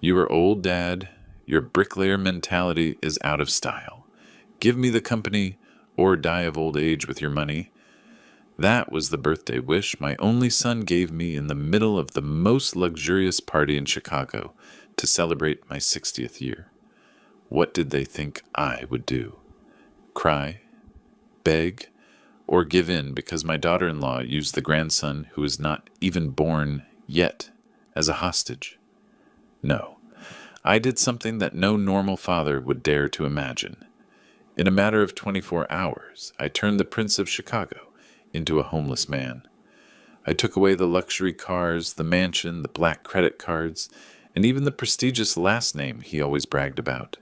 You are old, Dad. Your bricklayer mentality is out of style. Give me the company or die of old age with your money. That was the birthday wish my only son gave me in the middle of the most luxurious party in Chicago to celebrate my 60th year. What did they think I would do? Cry? Beg? Or give in because my daughter-in-law used the grandson who is not even born yet as a hostage? No. I did something that no normal father would dare to imagine. In a matter of 24 hours, I turned the Prince of Chicago into a homeless man. I took away the luxury cars, the mansion, the black credit cards, and even the prestigious last name he always bragged about.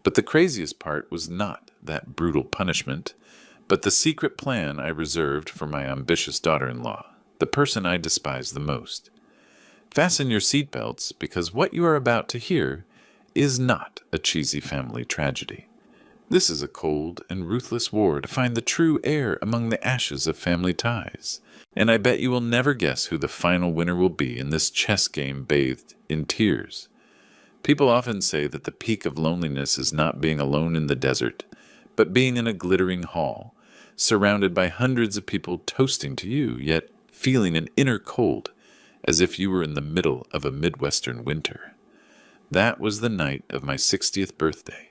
But the craziest part was not that brutal punishment, but the secret plan I reserved for my ambitious daughter-in-law, the person I despise the most. Fasten your seatbelts, because what you are about to hear is not a cheesy family tragedy. This is a cold and ruthless war to find the true heir among the ashes of family ties. And I bet you will never guess who the final winner will be in this chess game bathed in tears. People often say that the peak of loneliness is not being alone in the desert, but being in a glittering hall, surrounded by hundreds of people toasting to you, yet feeling an inner cold, as if you were in the middle of a Midwestern winter. That was the night of my 60th birthday.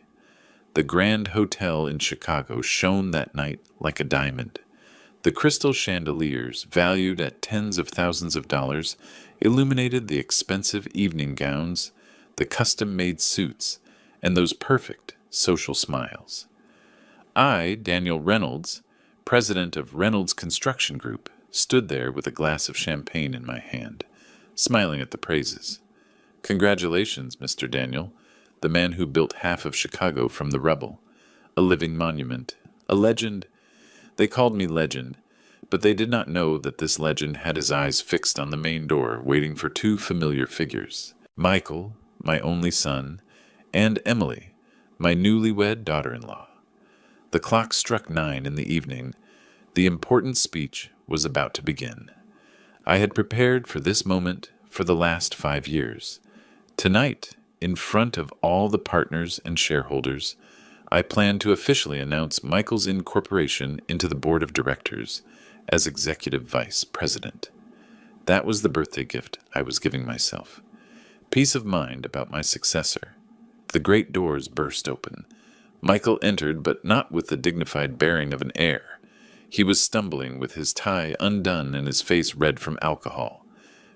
The Grand Hotel in Chicago shone that night like a diamond. The crystal chandeliers, valued at tens of thousands of dollars, illuminated the expensive evening gowns, the custom-made suits, and those perfect social smiles. I, Daniel Reynolds, president of Reynolds Construction Group, stood there with a glass of champagne in my hand, smiling at the praises. Congratulations, Mr. Daniel, the man who built half of Chicago from the rubble. A living monument. A legend. They called me Legend, but they did not know that this legend had his eyes fixed on the main door, waiting for two familiar figures. Michael, my only son, and Emily, my newlywed daughter-in-law. The clock struck 9 in the evening. The important speech was about to begin. I had prepared for this moment for the last 5 years. Tonight, in front of all the partners and shareholders, I plan to officially announce Michael's incorporation into the board of directors as executive vice president. That was the birthday gift I was giving myself. Peace of mind about my successor. The great doors burst open. Michael entered, but not with the dignified bearing of an heir. He was stumbling with his tie undone and his face red from alcohol.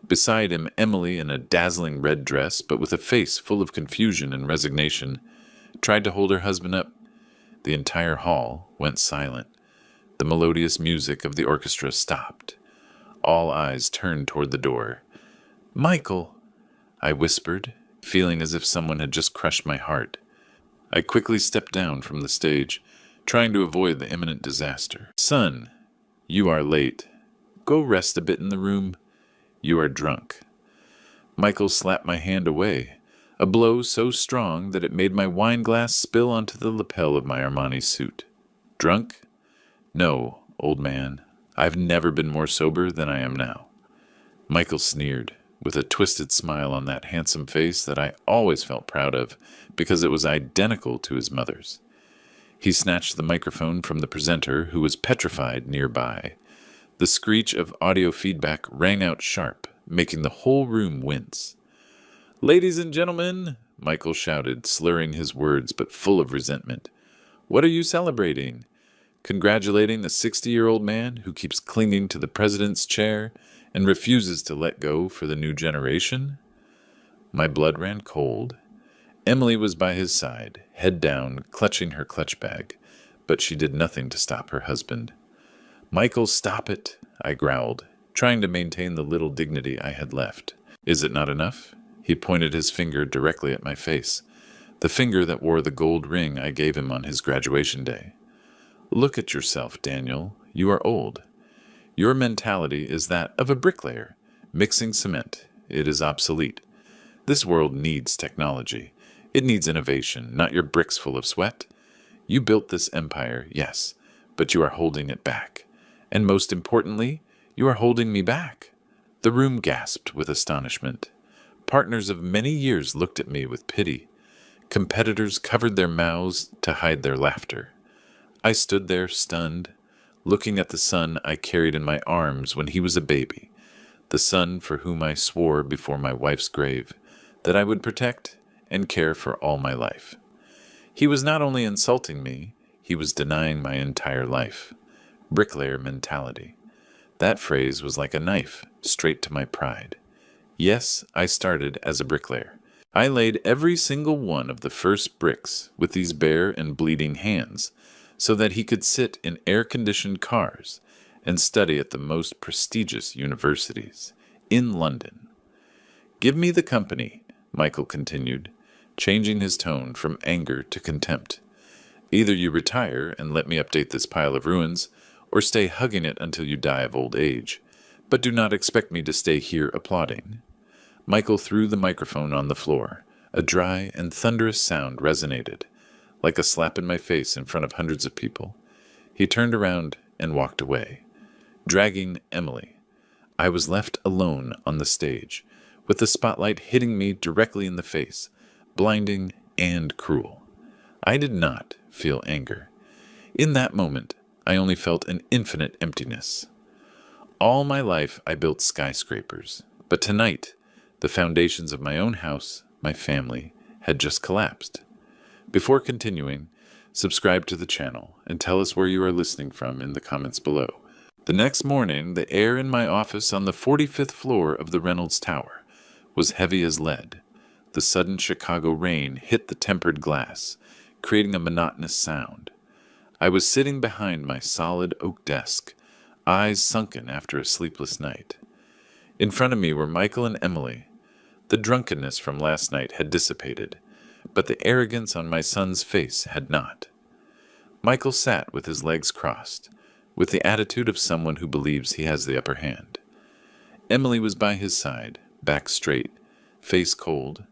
Beside him, Emily, in a dazzling red dress, but with a face full of confusion and resignation, tried to hold her husband up. The entire hall went silent. The melodious music of the orchestra stopped. All eyes turned toward the door. "Michael," I whispered, feeling as if someone had just crushed my heart. I quickly stepped down from the stage, trying to avoid the imminent disaster. "Son, you are late. Go rest a bit in the room. You are drunk." Michael slapped my hand away, a blow so strong that it made my wine glass spill onto the lapel of my Armani suit. Drunk? No, old man. I've never been more sober than I am now. Michael sneered, with a twisted smile on that handsome face that I always felt proud of because it was identical to his mother's. He snatched the microphone from the presenter, who was petrified nearby. The screech of audio feedback rang out sharp, making the whole room wince. "Ladies and gentlemen," Michael shouted, slurring his words but full of resentment, "what are you celebrating? Congratulating the 60-year-old man who keeps clinging to the president's chair and refuses to let go for the new generation?" My blood ran cold. Emily was by his side, head down, clutching her clutch bag, but she did nothing to stop her husband. "Michael, stop it," I growled, trying to maintain the little dignity I had left. "Is it not enough?" He pointed his finger directly at my face, the finger that wore the gold ring I gave him on his graduation day. "Look at yourself, Daniel. You are old. Your mentality is that of a bricklayer, mixing cement. It is obsolete. This world needs technology. It needs innovation, not your bricks full of sweat. You built this empire, yes, but you are holding it back. And most importantly, you are holding me back." The room gasped with astonishment. Partners of many years looked at me with pity. Competitors covered their mouths to hide their laughter. I stood there stunned, looking at the son I carried in my arms when he was a baby, the son for whom I swore before my wife's grave that I would protect and care for all my life. He was not only insulting me, he was denying my entire life. Bricklayer mentality. That phrase was like a knife, straight to my pride. Yes, I started as a bricklayer. I laid every single one of the first bricks with these bare and bleeding hands, so that he could sit in air-conditioned cars and study at the most prestigious universities in London. Give me the company, Michael continued, changing his tone from anger to contempt. Either you retire and let me update this pile of ruins, or stay hugging it until you die of old age, but do not expect me to stay here applauding. Michael threw the microphone on the floor. A dry and thunderous sound resonated, like a slap in my face in front of hundreds of people. He turned around and walked away, dragging Emily. I was left alone on the stage, with the spotlight hitting me directly in the face, blinding and cruel. I did not feel anger. In that moment, I only felt an infinite emptiness. All my life I built skyscrapers, but tonight, the foundations of my own house, my family, had just collapsed. Before continuing, subscribe to the channel and tell us where you are listening from in the comments below. The next morning, the air in my office on the 45th floor of the Reynolds Tower was heavy as lead. The sudden Chicago rain hit the tempered glass, creating a monotonous sound. I was sitting behind my solid oak desk, eyes sunken after a sleepless night. In front of me were Michael and Emily. The drunkenness from last night had dissipated, but the arrogance on my son's face had not. Michael sat with his legs crossed, with the attitude of someone who believes he has the upper hand. Emily was by his side, back straight, face cold,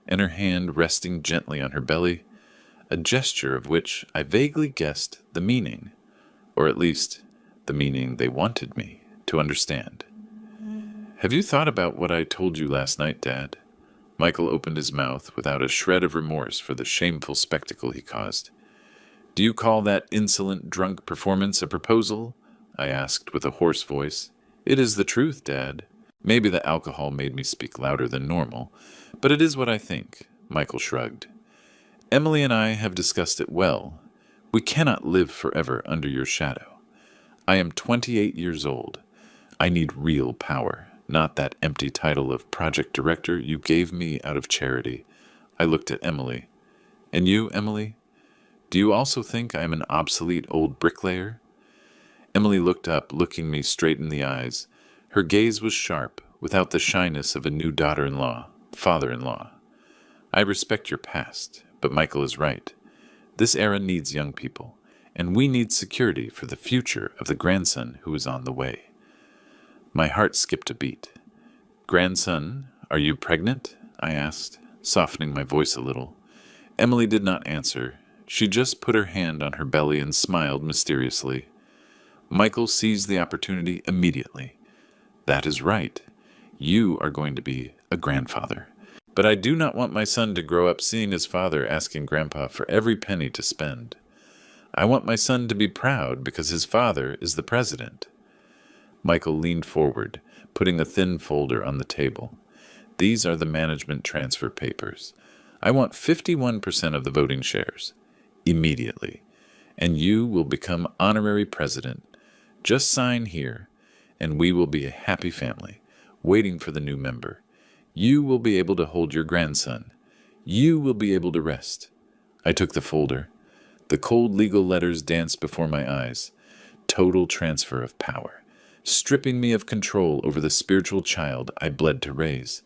and her hand resting gently on her belly, a gesture of which I vaguely guessed the meaning, or at least the meaning they wanted me to understand. "Have you thought about what I told you last night, Dad?" Michael opened his mouth without a shred of remorse for the shameful spectacle he caused. "Do you call that insolent drunk performance a proposal?" I asked with a hoarse voice. "It is the truth, Dad. Maybe the alcohol made me speak louder than normal, but it is what I think," Michael shrugged. "Emily and I have discussed it well. We cannot live forever under your shadow. I am 28 years old. I need real power, not that empty title of project director you gave me out of charity." I looked at Emily. "And you, Emily? Do you also think I am an obsolete old bricklayer?" Emily looked up, looking me straight in the eyes. Her gaze was sharp, without the shyness of a new daughter-in-law, father-in-law. "I respect your past, but Michael is right. This era needs young people, and we need security for the future of the grandson who is on the way." My heart skipped a beat. "Grandson, are you pregnant?" I asked, softening my voice a little. Emily did not answer. She just put her hand on her belly and smiled mysteriously. Michael seized the opportunity immediately. "That is right. You are going to be a grandfather. But I do not want my son to grow up seeing his father asking Grandpa for every penny to spend. I want my son to be proud because his father is the president." Michael leaned forward, putting a thin folder on the table. "These are the management transfer papers. I want 51% of the voting shares. Immediately. And you will become honorary president. Just sign here, and we will be a happy family, waiting for the new member. You will be able to hold your grandson. You will be able to rest." I took the folder. The cold legal letters danced before my eyes. Total transfer of power, stripping me of control over the spiritual child I bled to raise.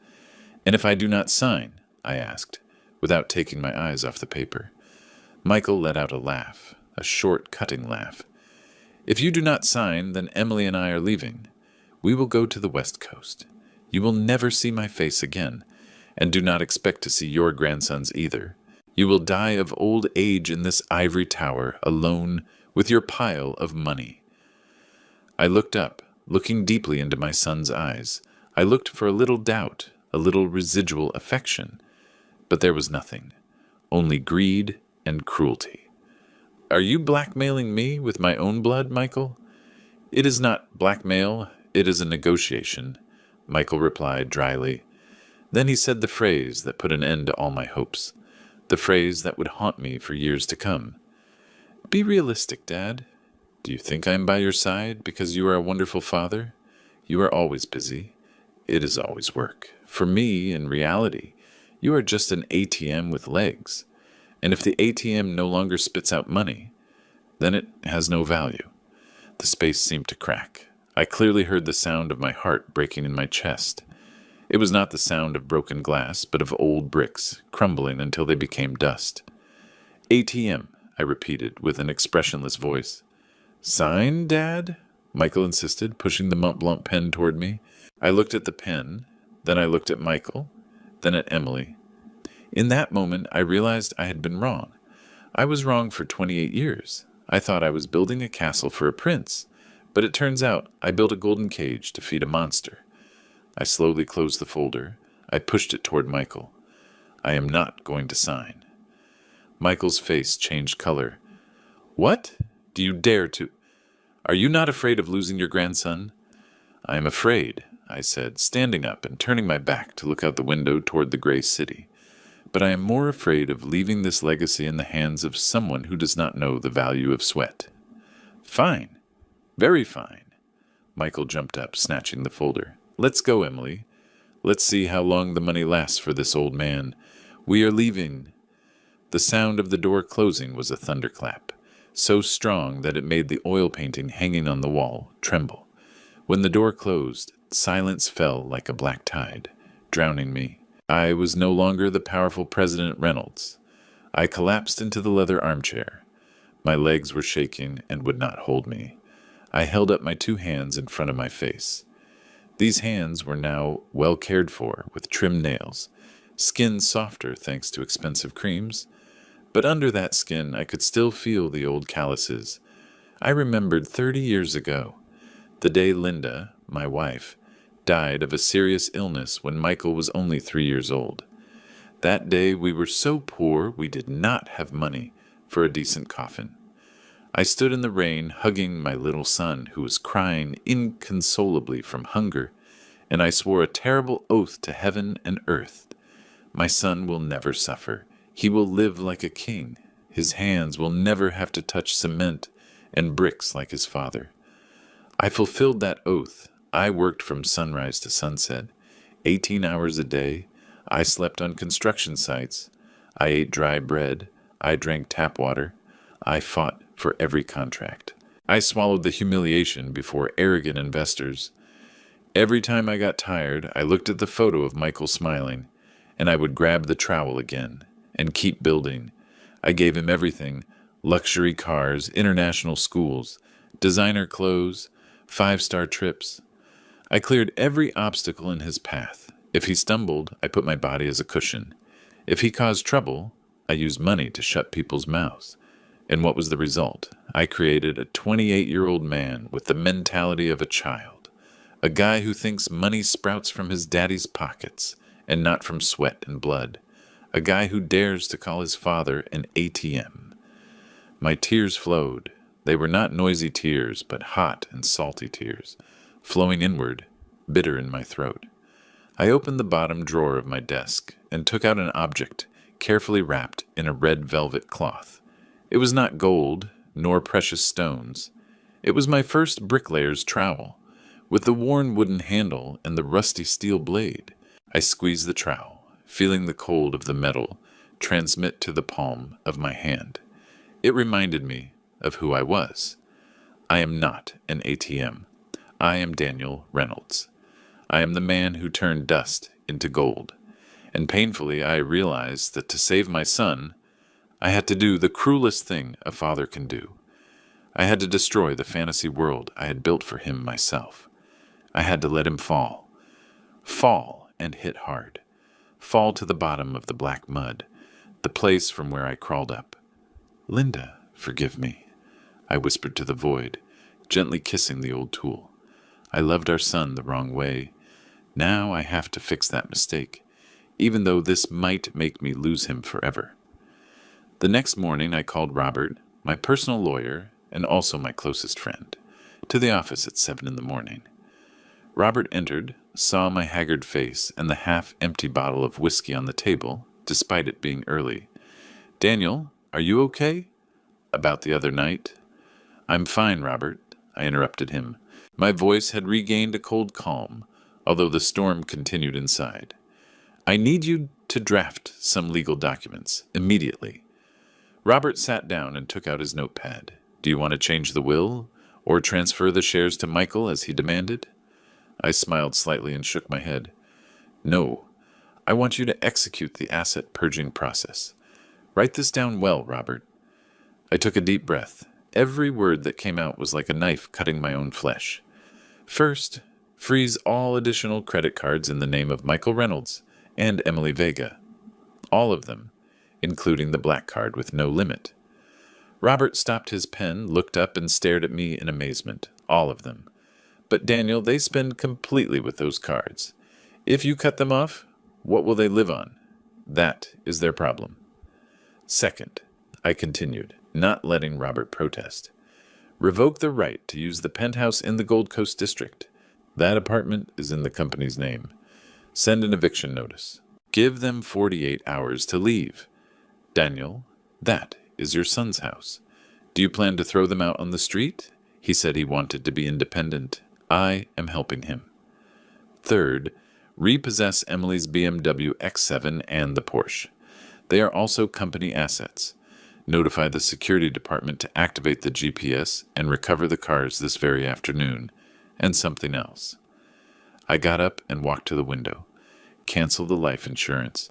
"And if I do not sign?" I asked, without taking my eyes off the paper. Michael let out a laugh, a short, cutting laugh. "If you do not sign, then Emily and I are leaving. We will go to the West Coast. You will never see my face again, and do not expect to see your grandsons either. You will die of old age in this ivory tower, alone, with your pile of money." I looked up, looking deeply into my son's eyes. I looked for a little doubt, a little residual affection. But there was nothing, only greed and cruelty. Are you blackmailing me with my own blood, Michael? It is not blackmail, it is a negotiation, Michael replied dryly. Then he said the phrase that put an end to all my hopes, the phrase that would haunt me for years to come. Be realistic, Dad. Do you think I am by your side because you are a wonderful father? You are always busy. It is always work. For me, in reality, you are just an ATM with legs. And if the ATM no longer spits out money, then it has no value. The space seemed to crack. I clearly heard the sound of my heart breaking in my chest. It was not the sound of broken glass, but of old bricks, crumbling until they became dust. ATM, I repeated with an expressionless voice. Sign, Dad? Michael insisted, pushing the Mont Blanc pen toward me. I looked at the pen, then I looked at Michael, then at Emily. In that moment, I realized I had been wrong. I was wrong for 28 years. I thought I was building a castle for a prince, but it turns out I built a golden cage to feed a monster. I slowly closed the folder. I pushed it toward Michael. I am not going to sign. Michael's face changed color. What? Do you dare to? Are you not afraid of losing your grandson? I am afraid, I said, standing up and turning my back to look out the window toward the gray city. But I am more afraid of leaving this legacy in the hands of someone who does not know the value of sweat. Fine. Very fine. Michael jumped up, snatching the folder. Let's go, Emily. Let's see how long the money lasts for this old man. We are leaving. The sound of the door closing was a thunderclap, so strong that it made the oil painting hanging on the wall tremble. When the door closed, silence fell like a black tide, drowning me. I was no longer the powerful President Reynolds. I collapsed into the leather armchair. My legs were shaking and would not hold me. I held up my 2 hands in front of my face. These hands were now well cared for, with trim nails, skin softer thanks to expensive creams. But under that skin I could still feel the old calluses. I remembered 30 years ago, the day Linda, my wife, died of a serious illness when Michael was only 3 years old. That day we were so poor we did not have money for a decent coffin. I stood in the rain hugging my little son who was crying inconsolably from hunger, and I swore a terrible oath to heaven and earth. My son will never suffer. He will live like a king. His hands will never have to touch cement and bricks like his father. I fulfilled that oath. I worked from sunrise to sunset, 18 hours a day. I slept on construction sites. I ate dry bread. I drank tap water. I fought for every contract. I swallowed the humiliation before arrogant investors. Every time I got tired, I looked at the photo of Michael smiling, and I would grab the trowel again and keep building. I gave him everything: luxury cars, international schools, designer clothes, 5-star trips. I cleared every obstacle in his path. If he stumbled, I put my body as a cushion. If he caused trouble, I used money to shut people's mouths. And what was the result? I created a 28-year-old man with the mentality of a child, a guy who thinks money sprouts from his daddy's pockets and not from sweat and blood, a guy who dares to call his father an ATM. My tears flowed. They were not noisy tears, but hot and salty tears, flowing inward, bitter in my throat. I opened the bottom drawer of my desk and took out an object carefully wrapped in a red velvet cloth. It was not gold, nor precious stones. It was my first bricklayer's trowel, with the worn wooden handle and the rusty steel blade. I squeezed the trowel, feeling the cold of the metal transmit to the palm of my hand. It reminded me of who I was. I am not an ATM. I am Daniel Reynolds. I am the man who turned dust into gold. And painfully I realized that to save my son, I had to do the cruelest thing a father can do. I had to destroy the fantasy world I had built for him myself. I had to let him fall. Fall and hit hard. Fall to the bottom of the black mud, the place from where I crawled up. Linda, forgive me, I whispered to the void, gently kissing the old tool. I loved our son the wrong way. Now I have to fix that mistake, even though this might make me lose him forever. The next morning I called Robert, my personal lawyer, and also my closest friend, to the office at 7 in the morning. Robert entered, saw my haggard face and the half-empty bottle of whiskey on the table, despite it being early. "Daniel, are you okay?" "About the other night?" "I'm fine, Robert," I interrupted him. My voice had regained a cold calm, although the storm continued inside. "I need you to draft some legal documents, immediately." Robert sat down and took out his notepad. "Do you want to change the will, or transfer the shares to Michael as he demanded?" I smiled slightly and shook my head. "No, I want you to execute the asset purging process. Write this down well, Robert." I took a deep breath. Every word that came out was like a knife cutting my own flesh. "First, freeze all additional credit cards in the name of Michael Reynolds and Emily Vega. All of them, including the black card with no limit." Robert stopped his pen, looked up, and stared at me in amazement. "All of them. But Daniel, they spend completely with those cards. If you cut them off, what will they live on? That is their problem." "Second," I continued, not letting Robert protest, "revoke the right to use the penthouse in the Gold Coast district. That apartment is in the company's name. Send an eviction notice. Give them 48 hours to leave. Daniel, that is your son's house. Do you plan to throw them out on the street? He said he wanted to be independent. I am helping him. Third, repossess Emily's BMW X7 and the Porsche. They are also company assets. Notify the security department to activate the GPS and recover the cars this very afternoon, and something else." I got up and walked to the window. Cancel the life insurance.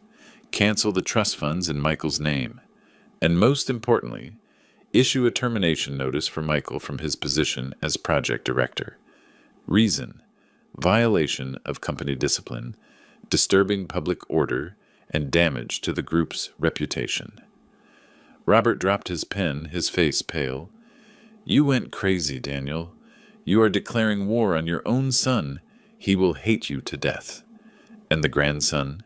Cancel the trust funds in Michael's name. And most importantly, issue a termination notice for Michael from his position as project director. Reason: violation of company discipline, disturbing public order, and damage to the group's reputation. Robert dropped his pen, his face pale. "You went crazy, Daniel. You are declaring war on your own son. He will hate you to death. And the grandson?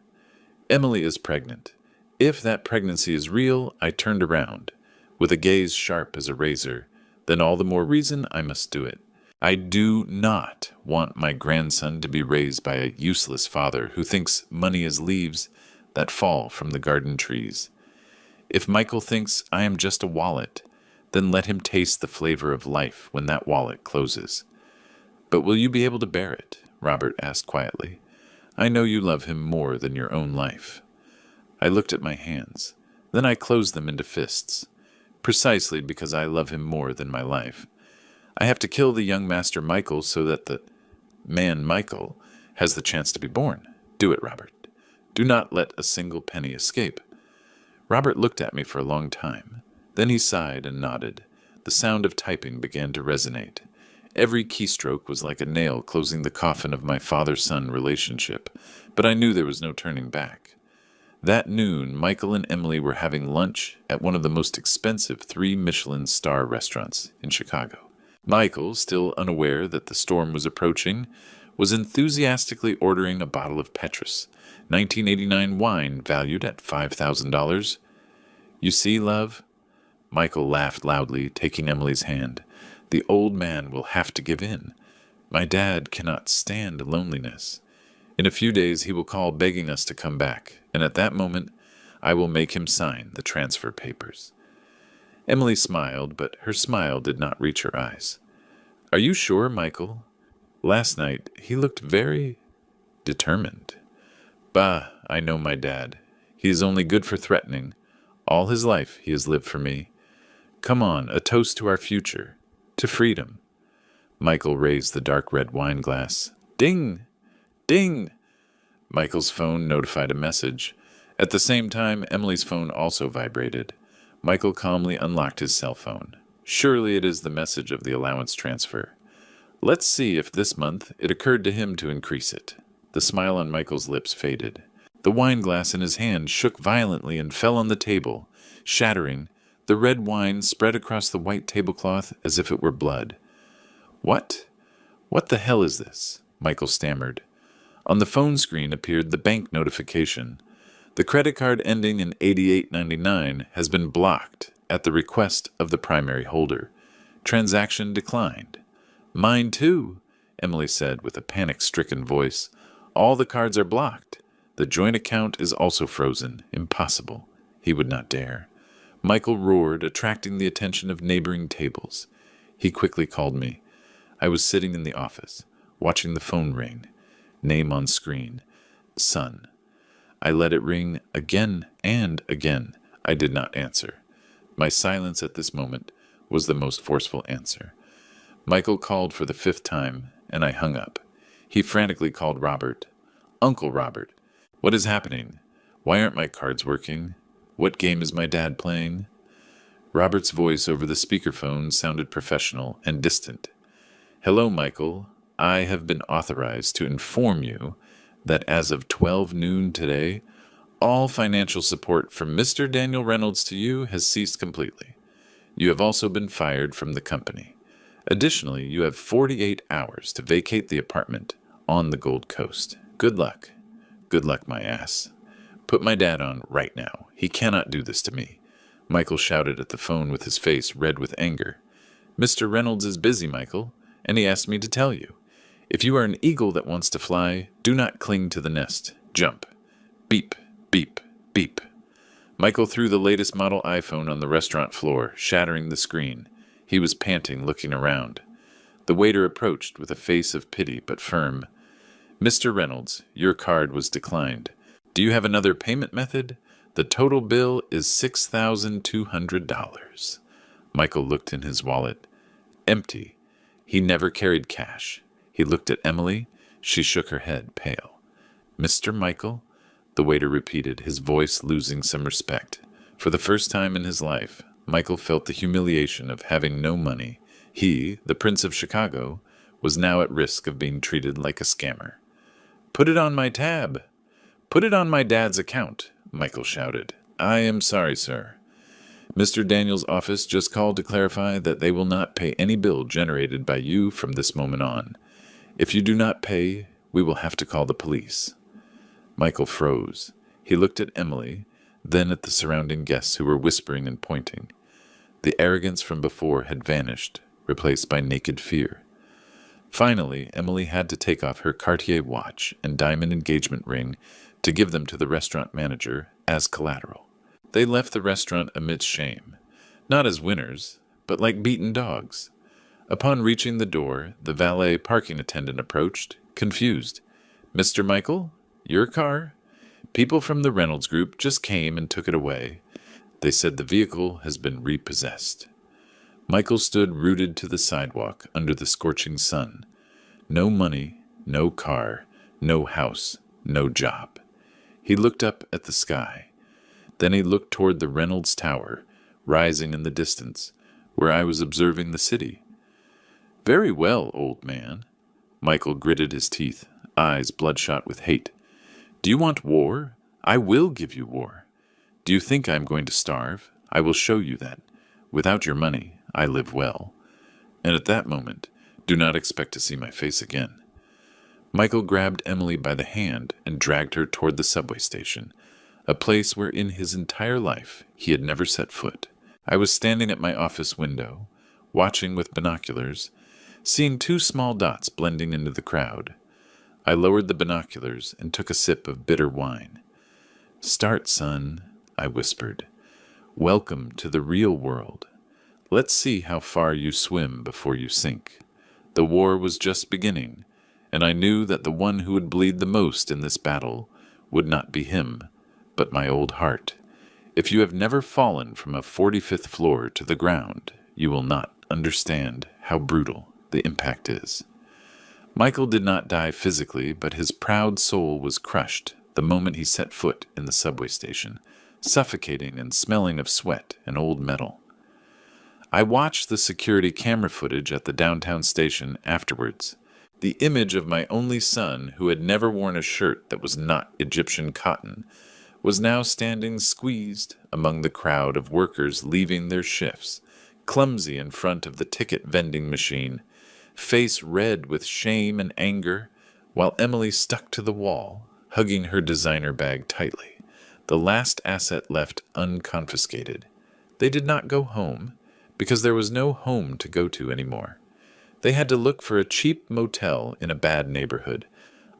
Emily is pregnant. If that pregnancy is real," I turned around, with a gaze sharp as a razor, "then all the more reason I must do it. I do not want my grandson to be raised by a useless father who thinks money is leaves that fall from the garden trees. If Michael thinks I am just a wallet, then let him taste the flavor of life when that wallet closes." "But will you be able to bear it?" Robert asked quietly. "I know you love him more than your own life." I looked at my hands. Then I closed them into fists. "Precisely because I love him more than my life. I have to kill the young master Michael so that the man Michael has the chance to be born. Do it, Robert. Do not let a single penny escape." Robert looked at me for a long time. Then he sighed and nodded. The sound of typing began to resonate. Every keystroke was like a nail closing the coffin of my father-son relationship, but I knew there was no turning back. That noon, Michael and Emily were having lunch at one of the most expensive 3 Michelin star restaurants in Chicago. Michael, still unaware that the storm was approaching, was enthusiastically ordering a bottle of Petrus, 1989 wine valued at $5,000. "You see, love?" Michael laughed loudly, taking Emily's hand. "The old man will have to give in. My dad cannot stand loneliness. In a few days he will call begging us to come back, and at that moment I will make him sign the transfer papers." Emily smiled, but her smile did not reach her eyes. "Are you sure, Michael? Last night he looked very determined." "Bah, I know my dad. He is only good for threatening. All his life he has lived for me. Come on, a toast to our future, to freedom." Michael raised the dark red wine glass. Ding! Ding! Michael's phone notified a message. At the same time, Emily's phone also vibrated. Michael calmly unlocked his cell phone. Surely it is the message of the allowance transfer. Let's see if this month it occurred to him to increase it. The smile on Michael's lips faded. The wine glass in his hand shook violently and fell on the table, shattering. The red wine spread across the white tablecloth as if it were blood. What? What the hell is this?" Michael stammered. On the phone screen appeared the bank notification. The credit card ending in 8899 has been blocked at the request of the primary holder. Transaction declined. Mine too, Emily said with a panic-stricken voice. All the cards are blocked. The joint account is also frozen. Impossible. He would not dare. Michael roared, attracting the attention of neighboring tables. He quickly called me. I was sitting in the office, watching the phone ring. Name on screen. Son. I let it ring again and again. I did not answer. My silence at this moment was the most forceful answer. Michael called for the 5th time, and I hung up. He frantically called Robert. Uncle Robert. What is happening? Why aren't my cards working? What game is my dad playing? Robert's voice over the speakerphone sounded professional and distant. Hello, Michael. I have been authorized to inform you that as of 12 noon today, all financial support from Mr. Daniel Reynolds to you has ceased completely. You have also been fired from the company. Additionally, you have 48 hours to vacate the apartment on the Gold Coast. Good luck. Good luck, my ass. Put my dad on right now. He cannot do this to me. Michael shouted at the phone with his face red with anger. Mr. Reynolds is busy, Michael, and he asked me to tell you. If you are an eagle that wants to fly, do not cling to the nest. Jump. Beep, beep, beep. Michael threw the latest model iPhone on the restaurant floor, shattering the screen. He was panting, looking around. The waiter approached with a face of pity but firm. Mr. Reynolds, your card was declined. Do you have another payment method? The total bill is $6,200. Michael looked in his wallet. Empty. He never carried cash. He looked at Emily. She shook her head, pale. Mr. Michael? The waiter repeated, his voice losing some respect. For the first time in his life, Michael felt the humiliation of having no money. He, the Prince of Chicago, was now at risk of being treated like a scammer. Put it on my tab. Put it on my dad's account, Michael shouted. I am sorry, sir. Mr. Daniel's office just called to clarify that they will not pay any bill generated by you from this moment on. If you do not pay, we will have to call the police. Michael froze. He looked at Emily, then at the surrounding guests who were whispering and pointing. The arrogance from before had vanished, replaced by naked fear. Finally, Emily had to take off her Cartier watch and diamond engagement ring to give them to the restaurant manager as collateral. They left the restaurant amidst shame, not as winners, but like beaten dogs. Upon reaching the door, the valet parking attendant approached, confused. Mr. Michael, your car? People from the Reynolds Group just came and took it away. They said the vehicle has been repossessed. Michael stood rooted to the sidewalk under the scorching sun. No money, no car, no house, no job. He looked up at the sky. Then he looked toward the Reynolds Tower, rising in the distance, where I was observing the city. Very well, old man. Michael gritted his teeth, eyes bloodshot with hate. Do you want war? I will give you war. Do you think I am going to starve? I will show you that. Without your money, I live well. And at that moment, do not expect to see my face again. Michael grabbed Emily by the hand and dragged her toward the subway station, a place where in his entire life he had never set foot. I was standing at my office window, watching with binoculars, seeing 2 small dots blending into the crowd. I lowered the binoculars and took a sip of bitter wine. Start, son, I whispered. Welcome to the real world. Let's see how far you swim before you sink. The war was just beginning, and I knew that the one who would bleed the most in this battle would not be him, but my old heart. If you have never fallen from a 45th floor to the ground, you will not understand how brutal the impact is. Michael did not die physically, but his proud soul was crushed the moment he set foot in the subway station, suffocating and smelling of sweat and old metal. I watched the security camera footage at the downtown station afterwards. The image of my only son, who had never worn a shirt that was not Egyptian cotton, was now standing squeezed among the crowd of workers leaving their shifts, clumsy in front of the ticket vending machine, face red with shame and anger, while Emily stuck to the wall, hugging her designer bag tightly, the last asset left unconfiscated. They did not go home, because there was no home to go to anymore. They had to look for a cheap motel in a bad neighborhood,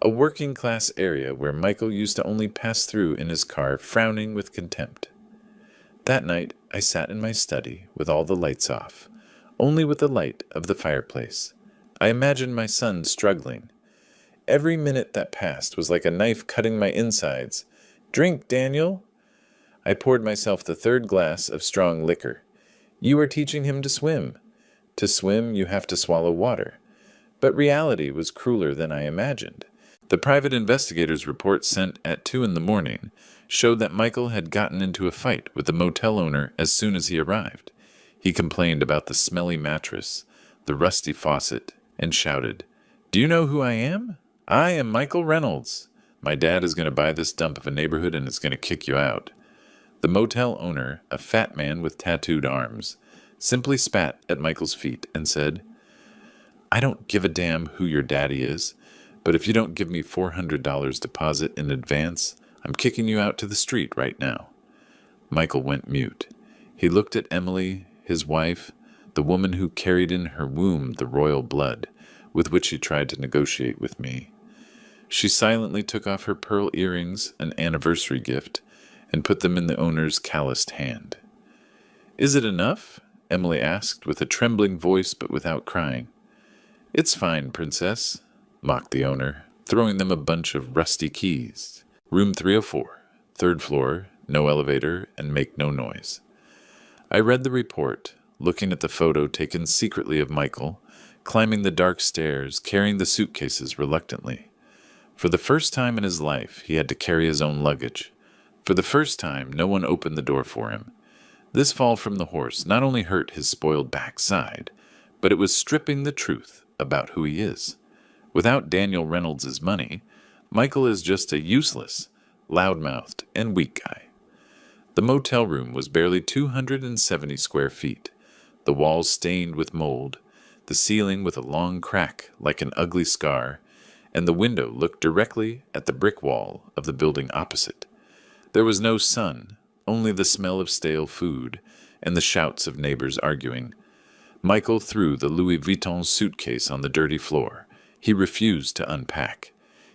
a working-class area where Michael used to only pass through in his car, frowning with contempt. That night, I sat in my study with all the lights off, only with the light of the fireplace. I imagined my son struggling. Every minute that passed was like a knife cutting my insides. "Drink, Daniel." I poured myself the third glass of strong liquor. "You are teaching him to swim. To swim, you have to swallow water." But reality was crueler than I imagined. The private investigator's report sent at 2 in the morning showed that Michael had gotten into a fight with the motel owner as soon as he arrived. He complained about the smelly mattress, the rusty faucet, and shouted, "Do you know who I am? I am Michael Reynolds. My dad is going to buy this dump of a neighborhood and is going to kick you out." The motel owner, a fat man with tattooed arms, simply spat at Michael's feet and said, "I don't give a damn who your daddy is, but if you don't give me $400 deposit in advance, I'm kicking you out to the street right now." Michael went mute. He looked at Emily, his wife, the woman who carried in her womb the royal blood with which he tried to negotiate with me. She silently took off her pearl earrings, an anniversary gift, and put them in the owner's calloused hand. "Is it enough?" Emily asked with a trembling voice but without crying. "It's fine, princess," mocked the owner, throwing them a bunch of rusty keys. "Room 304, 3rd floor, no elevator, and make no noise." I read the report, looking at the photo taken secretly of Michael, climbing the dark stairs, carrying the suitcases reluctantly. For the first time in his life, he had to carry his own luggage. For the first time, no one opened the door for him. This fall from the horse not only hurt his spoiled backside, but it was stripping the truth about who he is. Without Daniel Reynolds' money, Michael is just a useless, loudmouthed, and weak guy. The motel room was barely 270 square feet, the walls stained with mold, the ceiling with a long crack like an ugly scar, and the window looked directly at the brick wall of the building opposite. There was no sun, only the smell of stale food and the shouts of neighbors arguing. Michael threw the Louis Vuitton suitcase on the dirty floor. He refused to unpack.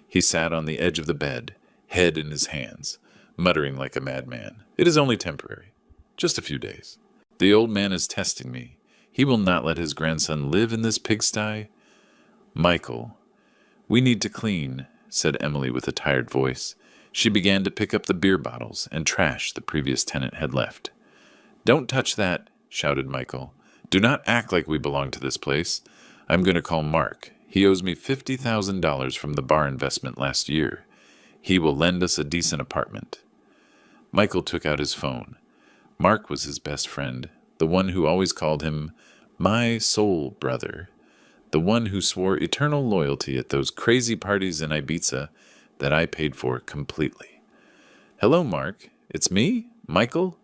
He sat on the edge of the bed, head in his hands, muttering like a madman. "It is only temporary. Just a few days. The old man is testing me. He will not let his grandson live in this pigsty." "Michael, we need to clean," said Emily with a tired voice. She began to pick up the beer bottles and trash the previous tenant had left. "Don't touch that," shouted Michael. "Do not act like we belong to this place. I'm going to call Mark. He owes me $50,000 from the bar investment last year. He will lend us a decent apartment." Michael took out his phone. Mark was his best friend, the one who always called him "my soul brother," the one who swore eternal loyalty at those crazy parties in Ibiza that I paid for completely. "Hello, Mark. It's me, Michael."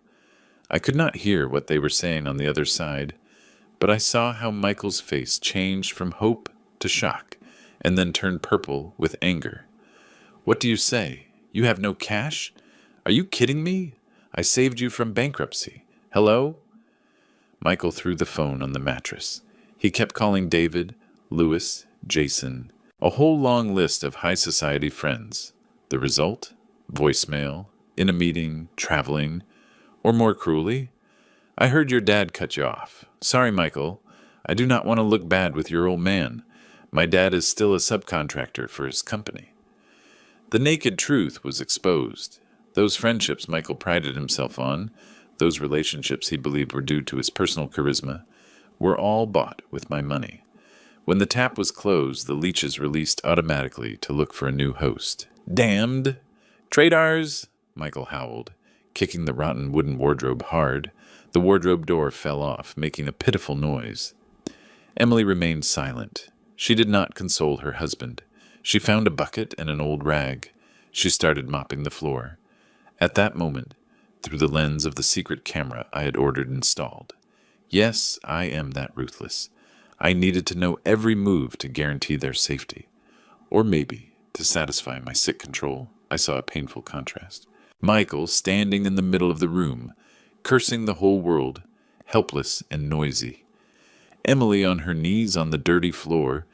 I could not hear what they were saying on the other side, but I saw how Michael's face changed from hope to shock, and then turned purple with anger. "What do you say? You have no cash? Are you kidding me? I saved you from bankruptcy. Hello?" Michael threw the phone on the mattress. He kept calling David, Louis, Jason, a whole long list of high society friends. The result? Voicemail, in a meeting, traveling, or more cruelly, "I heard your dad cut you off. Sorry, Michael. I do not want to look bad with your old man. My dad is still a subcontractor for his company." The naked truth was exposed. Those friendships Michael prided himself on, those relationships he believed were due to his personal charisma, were all bought with my money. When the tap was closed, the leeches released automatically to look for a new host. "Damned! Traitors!" Michael howled, kicking the rotten wooden wardrobe hard. The wardrobe door fell off, making a pitiful noise. Emily remained silent. She did not console her husband. She found a bucket and an old rag. She started mopping the floor. At that moment, through the lens of the secret camera I had ordered installed. Yes, I am that ruthless. I needed to know every move to guarantee their safety. Or maybe, to satisfy my sick control, I saw a painful contrast. Michael standing in the middle of the room, cursing the whole world, helpless and noisy. Emily on her knees on the dirty floor,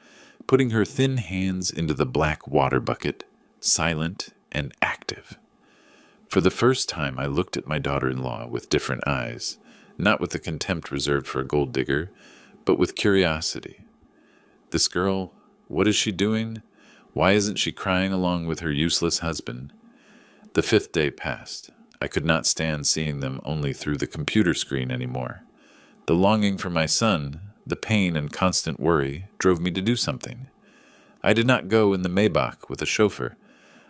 putting her thin hands into the black water bucket, silent and active. For the first time I looked at my daughter-in-law with different eyes, not with the contempt reserved for a gold digger, but with curiosity. This girl, what is she doing? Why isn't she crying along with her useless husband? The 5th day passed. I could not stand seeing them only through the computer screen anymore. The longing for my son, the pain and constant worry, drove me to do something. I did not go in the Maybach with a chauffeur.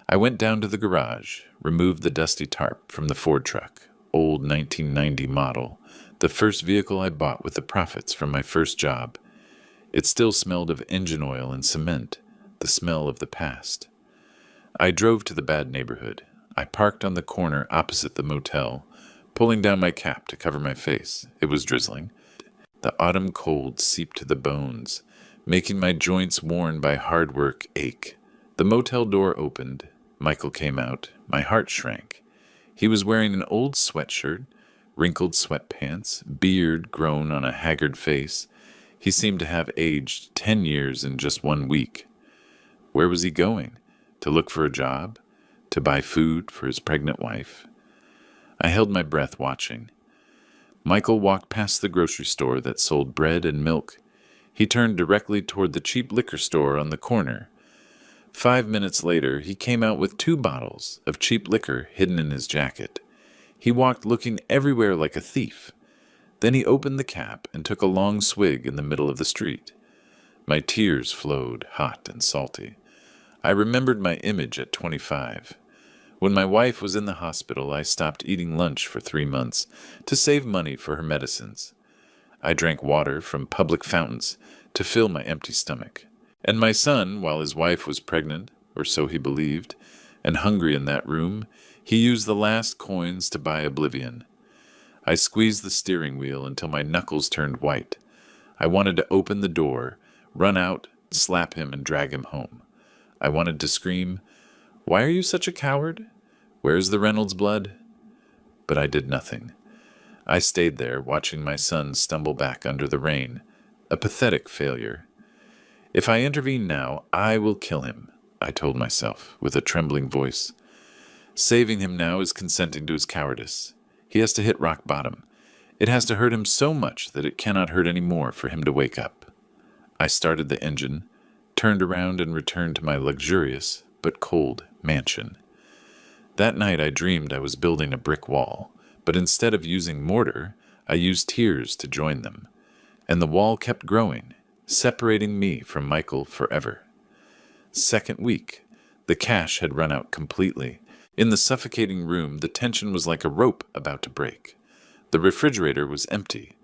I went down to the garage, removed the dusty tarp from the Ford truck, old 1990 model, the first vehicle I bought with the profits from my first job. It still smelled of engine oil and cement, the smell of the past. I drove to the bad neighborhood. I parked on the corner opposite the motel, pulling down my cap to cover my face. It was drizzling. The autumn cold seeped to the bones, making my joints worn by hard work ache. The motel door opened. Michael came out. My heart shrank. He was wearing an old sweatshirt, wrinkled sweatpants, beard grown on a haggard face. He seemed to have aged 10 years in just 1 week. Where was he going? To look for a job? To buy food for his pregnant wife? I held my breath watching. Michael walked past the grocery store that sold bread and milk. He turned directly toward the cheap liquor store on the corner. 5 minutes later, he came out with 2 bottles of cheap liquor hidden in his jacket. He walked looking everywhere like a thief. Then he opened the cap and took a long swig in the middle of the street. My tears flowed, hot and salty. I remembered my image at 25. When my wife was in the hospital, I stopped eating lunch for 3 months to save money for her medicines. I drank water from public fountains to fill my empty stomach. And my son, while his wife was pregnant, or so he believed, and hungry in that room, he used the last coins to buy oblivion. I squeezed the steering wheel until my knuckles turned white. I wanted to open the door, run out, slap him, and drag him home. I wanted to scream, "Why are you such a coward? Where's the Reynolds blood?" But I did nothing. I stayed there, watching my son stumble back under the rain, a pathetic failure. If I intervene now, I will kill him, I told myself, with a trembling voice. Saving him now is consenting to his cowardice. He has to hit rock bottom. It has to hurt him so much that it cannot hurt any more for him to wake up. I started the engine, turned around and returned to my luxurious but cold mansion. That night I dreamed I was building a brick wall, but instead of using mortar, I used tears to join them. And the wall kept growing, separating me from Michael forever. 2nd week, the cash had run out completely. In the suffocating room, the tension was like a rope about to break. The refrigerator was empty.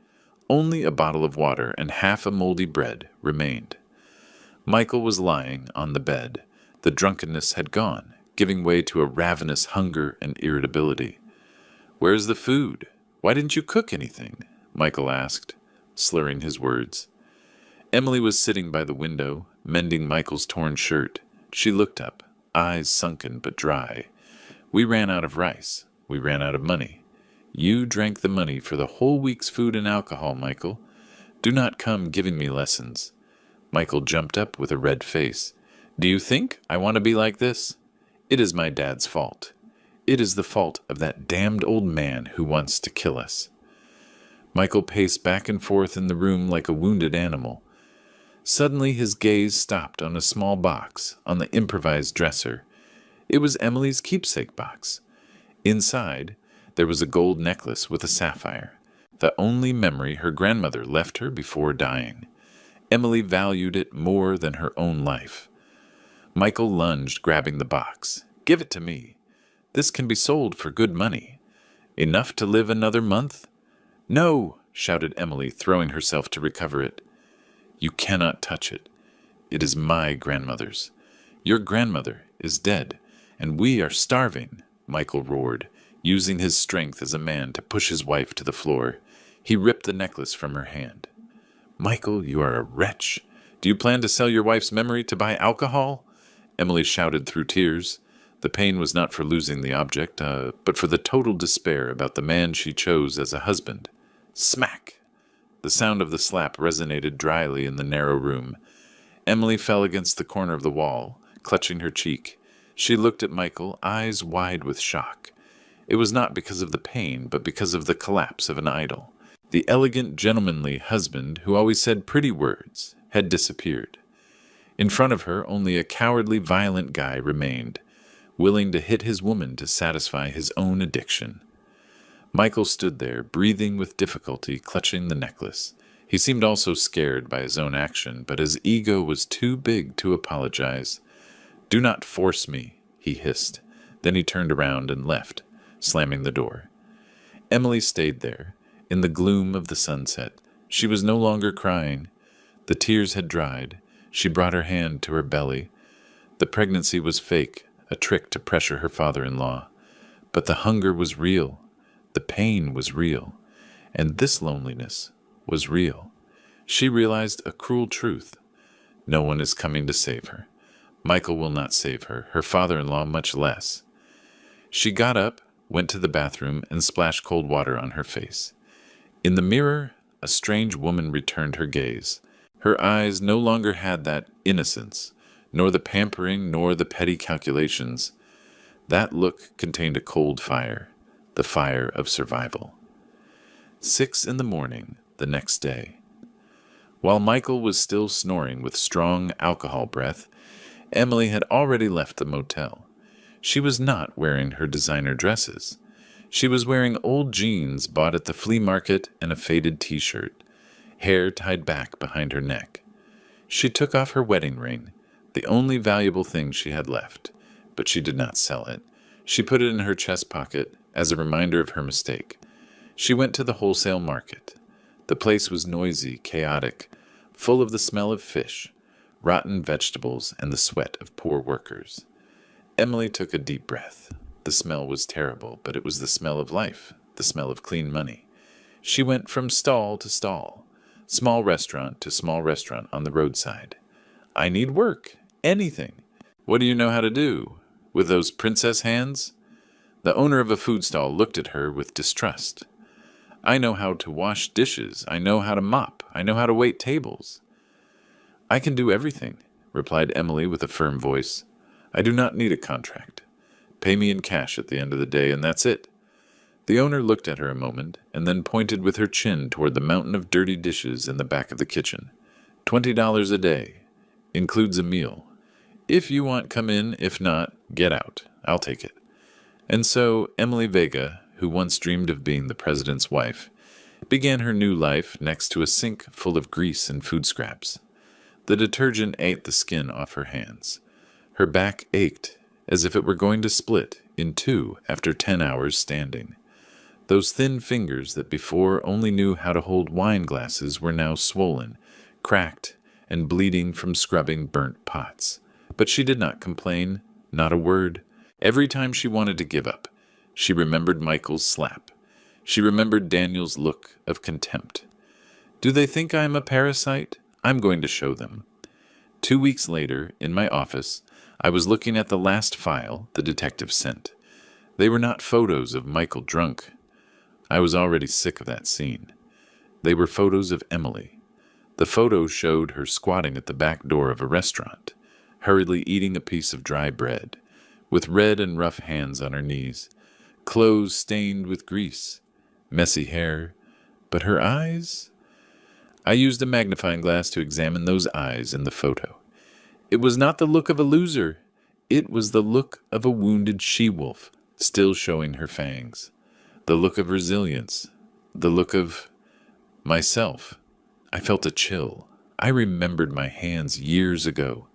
Only a bottle of water and half a moldy bread remained. Michael was lying on the bed. The drunkenness had gone, giving way to a ravenous hunger and irritability. "Where's the food? Why didn't you cook anything?" Michael asked, slurring his words. Emily was sitting by the window, mending Michael's torn shirt. She looked up, eyes sunken but dry. "We ran out of rice. We ran out of money. You drank the money for the whole week's food and alcohol, Michael. Do not come giving me lessons." Michael jumped up with a red face. "Do you think I want to be like this? It is my dad's fault. It is the fault of that damned old man who wants to kill us." Michael paced back and forth in the room like a wounded animal. Suddenly his gaze stopped on a small box on the improvised dresser. It was Emily's keepsake box. Inside, there was a gold necklace with a sapphire, the only memory her grandmother left her before dying. Emily valued it more than her own life. Michael lunged, grabbing the box. "Give it to me. This can be sold for good money. Enough to live another month?" "No!" shouted Emily, throwing herself to recover it. "You cannot touch it. It is my grandmother's. Your grandmother is dead, and we are starving," Michael roared, using his strength as a man to push his wife to the floor. He ripped the necklace from her hand. "Michael, you are a wretch. Do you plan to sell your wife's memory to buy alcohol?" Emily shouted through tears. The pain was not for losing the object, but for the total despair about the man she chose as a husband. Smack! The sound of the slap resonated dryly in the narrow room. Emily fell against the corner of the wall, clutching her cheek. She looked at Michael, eyes wide with shock. It was not because of the pain, but because of the collapse of an idol. The elegant, gentlemanly husband who always said pretty words had disappeared. In front of her, only a cowardly, violent guy remained, willing to hit his woman to satisfy his own addiction. Michael stood there, breathing with difficulty, clutching the necklace. He seemed also scared by his own action, but his ego was too big to apologize. "Do not force me," he hissed. Then he turned around and left, slamming the door. Emily stayed there, in the gloom of the sunset. She was no longer crying. The tears had dried. She brought her hand to her belly. The pregnancy was fake, a trick to pressure her father-in-law. But the hunger was real. The pain was real. And this loneliness was real. She realized a cruel truth. No one is coming to save her. Michael will not save her, her father-in-law much less. She got up, went to the bathroom, and splashed cold water on her face. In the mirror, a strange woman returned her gaze. Her eyes no longer had that innocence, nor the pampering, nor the petty calculations. That look contained a cold fire, the fire of survival. 6 a.m, the next day. While Michael was still snoring with strong alcohol breath, Emily had already left the motel. She was not wearing her designer dresses. She was wearing old jeans bought at the flea market and a faded t-shirt, hair tied back behind her neck. She took off her wedding ring, the only valuable thing she had left, but she did not sell it. She put it in her chest pocket as a reminder of her mistake. She went to the wholesale market. The place was noisy, chaotic, full of the smell of fish, rotten vegetables, and the sweat of poor workers. Emily took a deep breath. The smell was terrible, but it was the smell of life, the smell of clean money. She went from stall to stall, small restaurant to small restaurant on the roadside. "I need work. Anything. What do you know how to do? With those princess hands?" The owner of a food stall looked at her with distrust. "I know how to wash dishes. I know how to mop. I know how to wait tables." "I can do everything," replied Emily with a firm voice. "I do not need a contract. Pay me in cash at the end of the day, and that's it." The owner looked at her a moment, and then pointed with her chin toward the mountain of dirty dishes in the back of the kitchen. $20 a day. Includes a meal. If you want, come in. If not, get out. I'll take it. And so Emily Vega, who once dreamed of being the president's wife, began her new life next to a sink full of grease and food scraps. The detergent ate the skin off her hands. Her back ached, as if it were going to split in two after 10 hours standing. Those thin fingers that before only knew how to hold wine glasses were now swollen, cracked, and bleeding from scrubbing burnt pots. But she did not complain, not a word. Every time she wanted to give up, she remembered Michael's slap. She remembered Daniel's look of contempt. "Do they think I am a parasite? I'm going to show them." 2 weeks later, in my office, I was looking at the last file the detective sent. They were not photos of Michael drunk. I was already sick of that scene. They were photos of Emily. The photos showed her squatting at the back door of a restaurant, hurriedly eating a piece of dry bread, with red and rough hands on her knees, clothes stained with grease, messy hair, but her eyes? I used a magnifying glass to examine those eyes in the photo. It was not the look of a loser. It was the look of a wounded she-wolf, still showing her fangs. The look of resilience. The look of myself. I felt a chill. I remembered my hands years ago,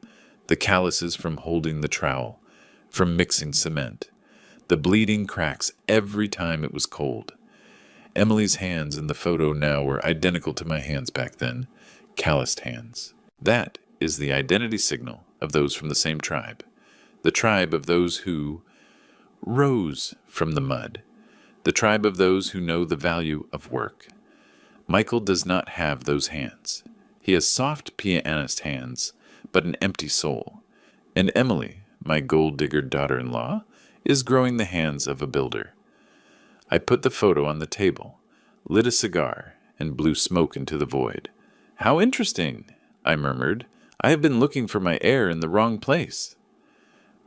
the calluses from holding the trowel, from mixing cement, the bleeding cracks every time it was cold. Emily's hands in the photo now were identical to my hands back then, calloused hands. That is the identity signal of those from the same tribe, the tribe of those who rose from the mud, the tribe of those who know the value of work. Michael does not have those hands. He has soft pianist hands, but an empty soul. And Emily, my gold-digger daughter-in-law, is growing the hands of a builder. I put the photo on the table, lit a cigar, and blew smoke into the void. "How interesting," I murmured. "I have been looking for my heir in the wrong place."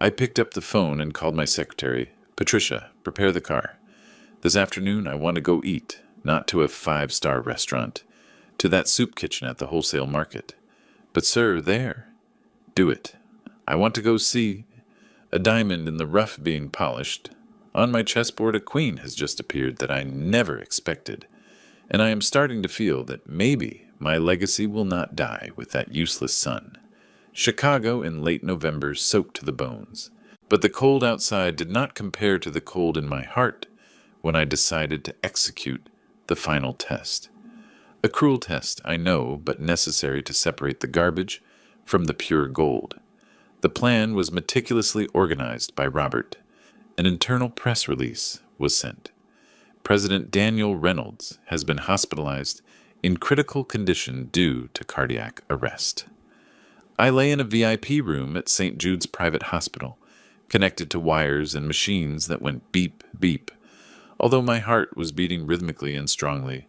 I picked up the phone and called my secretary. "Patricia, prepare the car. This afternoon I want to go eat, not to a 5-star restaurant, to that soup kitchen at the wholesale market. But, sir, there. Do it. I want to go see a diamond in the rough being polished. On my chessboard a queen has just appeared that I never expected, and I am starting to feel that maybe my legacy will not die with that useless son." Chicago in late November soaked to the bones, but the cold outside did not compare to the cold in my heart when I decided to execute the final test. A cruel test, I know, but necessary to separate the garbage from the pure gold. The plan was meticulously organized by Robert. An internal press release was sent. President Daniel Reynolds has been hospitalized in critical condition due to cardiac arrest. I lay in a VIP room at St. Jude's private hospital, connected to wires and machines that went beep, beep. Although my heart was beating rhythmically and strongly,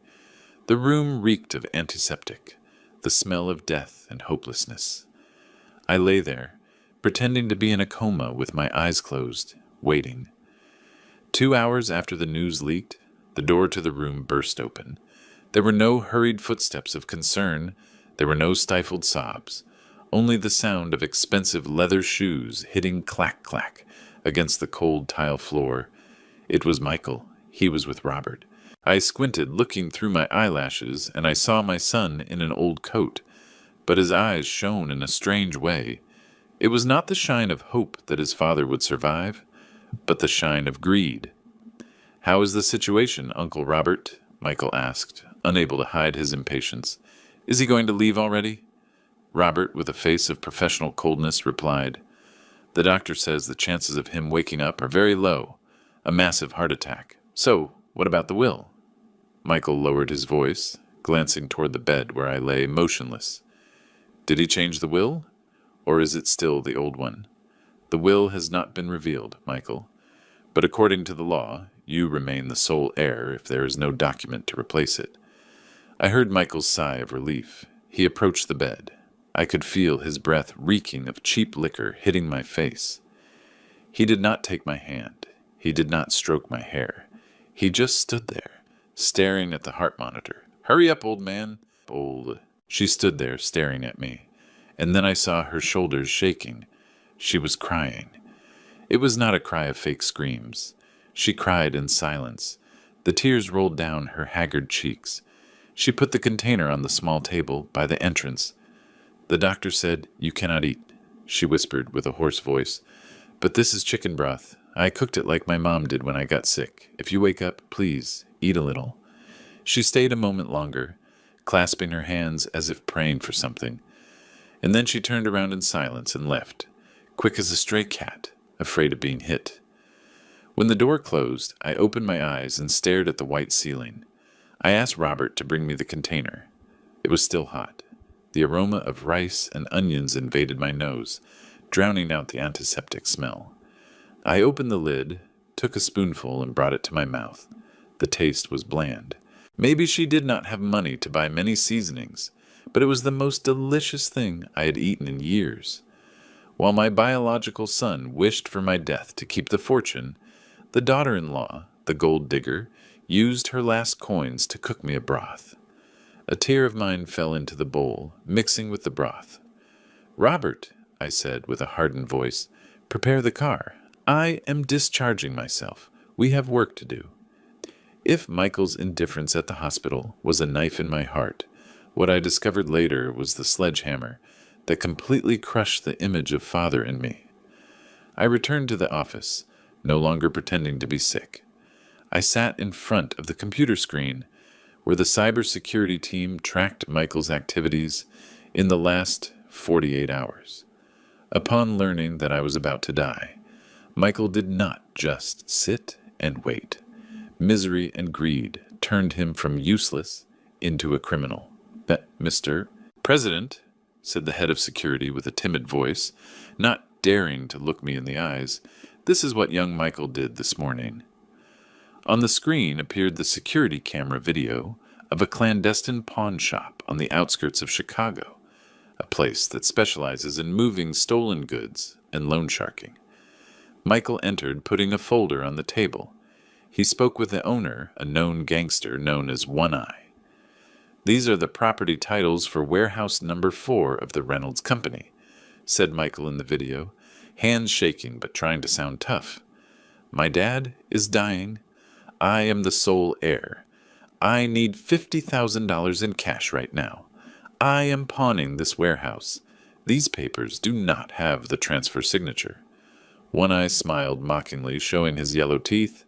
the room reeked of antiseptic, the smell of death and hopelessness. I lay there, pretending to be in a coma with my eyes closed, waiting. 2 hours after the news leaked, the door to the room burst open. There were no hurried footsteps of concern. There were no stifled sobs. Only the sound of expensive leather shoes hitting clack-clack against the cold tile floor. It was Michael. He was with Robert. I squinted, looking through my eyelashes, and I saw my son in an old coat, but his eyes shone in a strange way. It was not the shine of hope that his father would survive, but the shine of greed. "How is the situation, Uncle Robert?" Michael asked, unable to hide his impatience. "Is he going to leave already?" Robert, with a face of professional coldness, replied, "The doctor says the chances of him waking up are very low. A massive heart attack. So, what about the will?" Michael lowered his voice, glancing toward the bed where I lay motionless. "Did he change the will? Or is it still the old one?" "The will has not been revealed, Michael. But according to the law, you remain the sole heir if there is no document to replace it." I heard Michael's sigh of relief. He approached the bed. I could feel his breath reeking of cheap liquor hitting my face. He did not take my hand. He did not stroke my hair. He just stood there, staring at the heart monitor. "Hurry up, old man." "Old." She stood there, staring at me. And then I saw her shoulders shaking. She was crying. It was not a cry of fake screams. She cried in silence. The tears rolled down her haggard cheeks. She put the container on the small table by the entrance. "The doctor said you cannot eat," she whispered with a hoarse voice. "But this is chicken broth. I cooked it like my mom did when I got sick. If you wake up, please, eat a little." She stayed a moment longer, clasping her hands as if praying for something. And then she turned around in silence and left, quick as a stray cat, afraid of being hit. When the door closed, I opened my eyes and stared at the white ceiling. I asked Robert to bring me the container. It was still hot. The aroma of rice and onions invaded my nose, drowning out the antiseptic smell. I opened the lid, took a spoonful, and brought it to my mouth. The taste was bland. Maybe she did not have money to buy many seasonings, but it was the most delicious thing I had eaten in years. While my biological son wished for my death to keep the fortune, the daughter-in-law, the gold digger, used her last coins to cook me a broth. A tear of mine fell into the bowl, mixing with the broth. "Robert," I said with a hardened voice, "prepare the car. I am discharging myself. We have work to do." If Michael's indifference at the hospital was a knife in my heart, what I discovered later was the sledgehammer that completely crushed the image of father in me. I returned to the office, no longer pretending to be sick. I sat in front of the computer screen where the cybersecurity team tracked Michael's activities in the last 48 hours. Upon learning that I was about to die, Michael did not just sit and wait. Misery and greed turned him from useless into a criminal. "Mr. President," said the head of security with a timid voice, not daring to look me in the eyes, this is what young Michael did this morning. On the screen appeared the security camera video of a clandestine pawn shop on the outskirts of Chicago, a place that specializes in moving stolen goods and loan sharking. Michael entered, putting a folder on the table. He spoke with the owner, a known gangster known as One Eye. "These are the property titles for warehouse number 4 of the Reynolds Company," said Michael in the video, hands shaking but trying to sound tough. "My dad is dying. I am the sole heir. I need $50,000 in cash right now. I am pawning this warehouse. These papers do not have the transfer signature." One Eye smiled mockingly, showing his yellow teeth.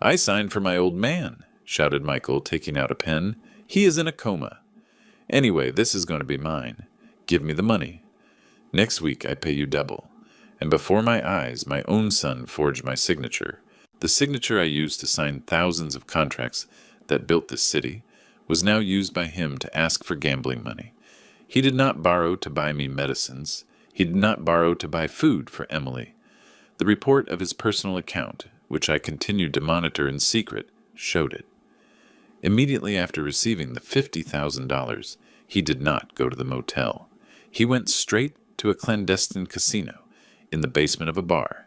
"I signed for my old man," shouted Michael, taking out a pen. "He is in a coma. Anyway, this is going to be mine. Give me the money. Next week I pay you double." And before my eyes, my own son forged my signature. The signature I used to sign thousands of contracts that built this city was now used by him to ask for gambling money. He did not borrow to buy me medicines. He did not borrow to buy food for Emily. The report of his personal account, which I continued to monitor in secret, showed it. Immediately after receiving the $50,000, he did not go to the motel. He went straight to a clandestine casino in the basement of a bar.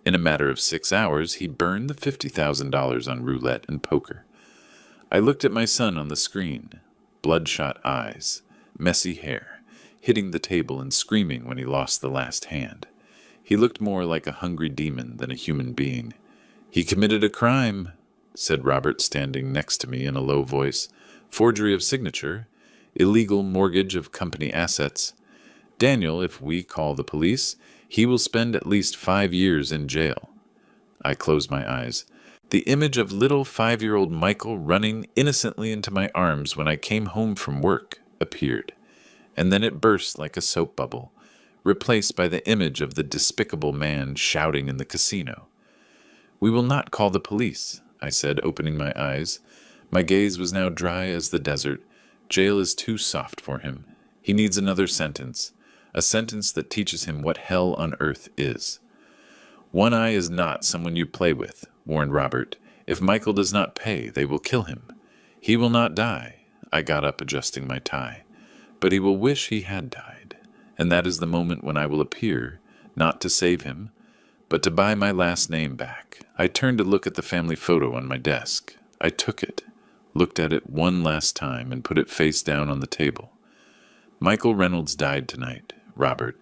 In a matter of 6 hours, he burned the $50,000 on roulette and poker. I looked at my son on the screen, bloodshot eyes, messy hair, hitting the table and screaming when he lost the last hand. He looked more like a hungry demon than a human being. "He committed a crime," said Robert, standing next to me in a low voice. "Forgery of signature, illegal mortgage of company assets. Daniel, if we call the police, he will spend at least 5 years in jail." I closed my eyes. The image of little 5-year-old Michael running innocently into my arms when I came home from work appeared, and then it burst like a soap bubble, replaced by the image of the despicable man shouting in the casino. "We will not call the police," I said, opening my eyes. My gaze was now dry as the desert. Jail is too soft for him. He needs another sentence, a sentence that teaches him what hell on earth is. "One Eye is not someone you play with," warned Robert. "If Michael does not pay, they will kill him. He will not die." I got up, adjusting my tie. "But he will wish he had died. And that is the moment when I will appear, not to save him, but to buy my last name back." I turned to look at the family photo on my desk. I took it, looked at it one last time, and put it face down on the table. "Michael Reynolds died tonight, Robert.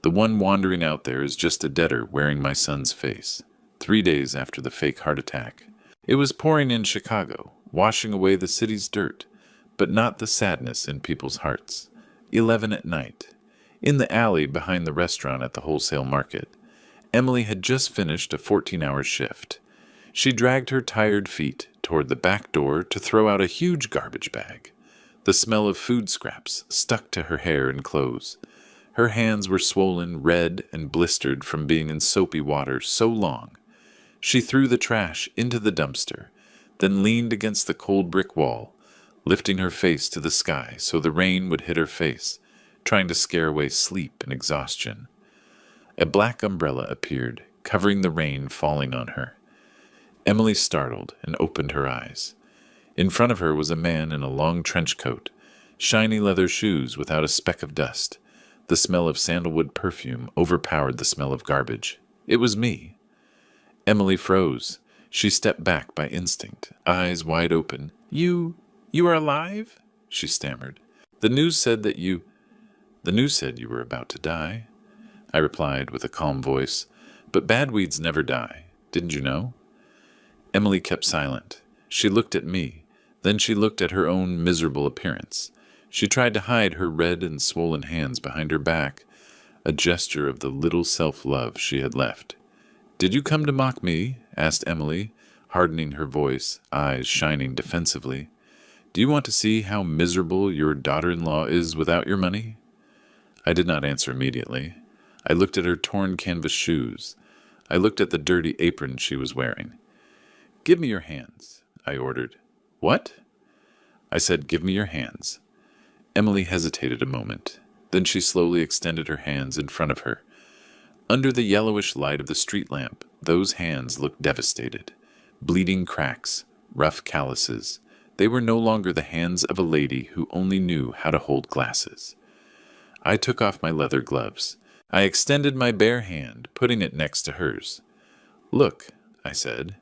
The one wandering out there is just a debtor wearing my son's face. 3 days after the fake heart attack. It was pouring in Chicago, washing away the city's dirt, but not the sadness in people's hearts. 11 at night. In the alley behind the restaurant at the wholesale market. Emily had just finished a 14-hour shift. She dragged her tired feet toward the back door to throw out a huge garbage bag. The smell of food scraps stuck to her hair and clothes. Her hands were swollen, red, and blistered from being in soapy water so long. She threw the trash into the dumpster, then leaned against the cold brick wall, lifting her face to the sky so the rain would hit her face, trying to scare away sleep and exhaustion. A black umbrella appeared, covering the rain falling on her. Emily startled and opened her eyes. In front of her was a man in a long trench coat, shiny leather shoes without a speck of dust. The smell of sandalwood perfume overpowered the smell of garbage. It was me. Emily froze. She stepped back by instinct, eyes wide open. You are alive?" she stammered. The news said you were about to die," I replied with a calm voice. "But bad weeds never die. Didn't you know?" Emily kept silent. She looked at me. Then she looked at her own miserable appearance. She tried to hide her red and swollen hands behind her back, a gesture of the little self-love she had left. "Did you come to mock me?" asked Emily, hardening her voice, eyes shining defensively. "Do you want to see how miserable your daughter-in-law is without your money?" I did not answer immediately. I looked at her torn canvas shoes. I looked at the dirty apron she was wearing. "Give me your hands," I ordered. "What?" I said, "Give me your hands." Emily hesitated a moment. Then she slowly extended her hands in front of her. Under the yellowish light of the street lamp, those hands looked devastated. Bleeding cracks, rough calluses. They were no longer the hands of a lady who only knew how to hold glasses. I took off my leather gloves. I extended my bare hand, putting it next to hers. "Look," I said.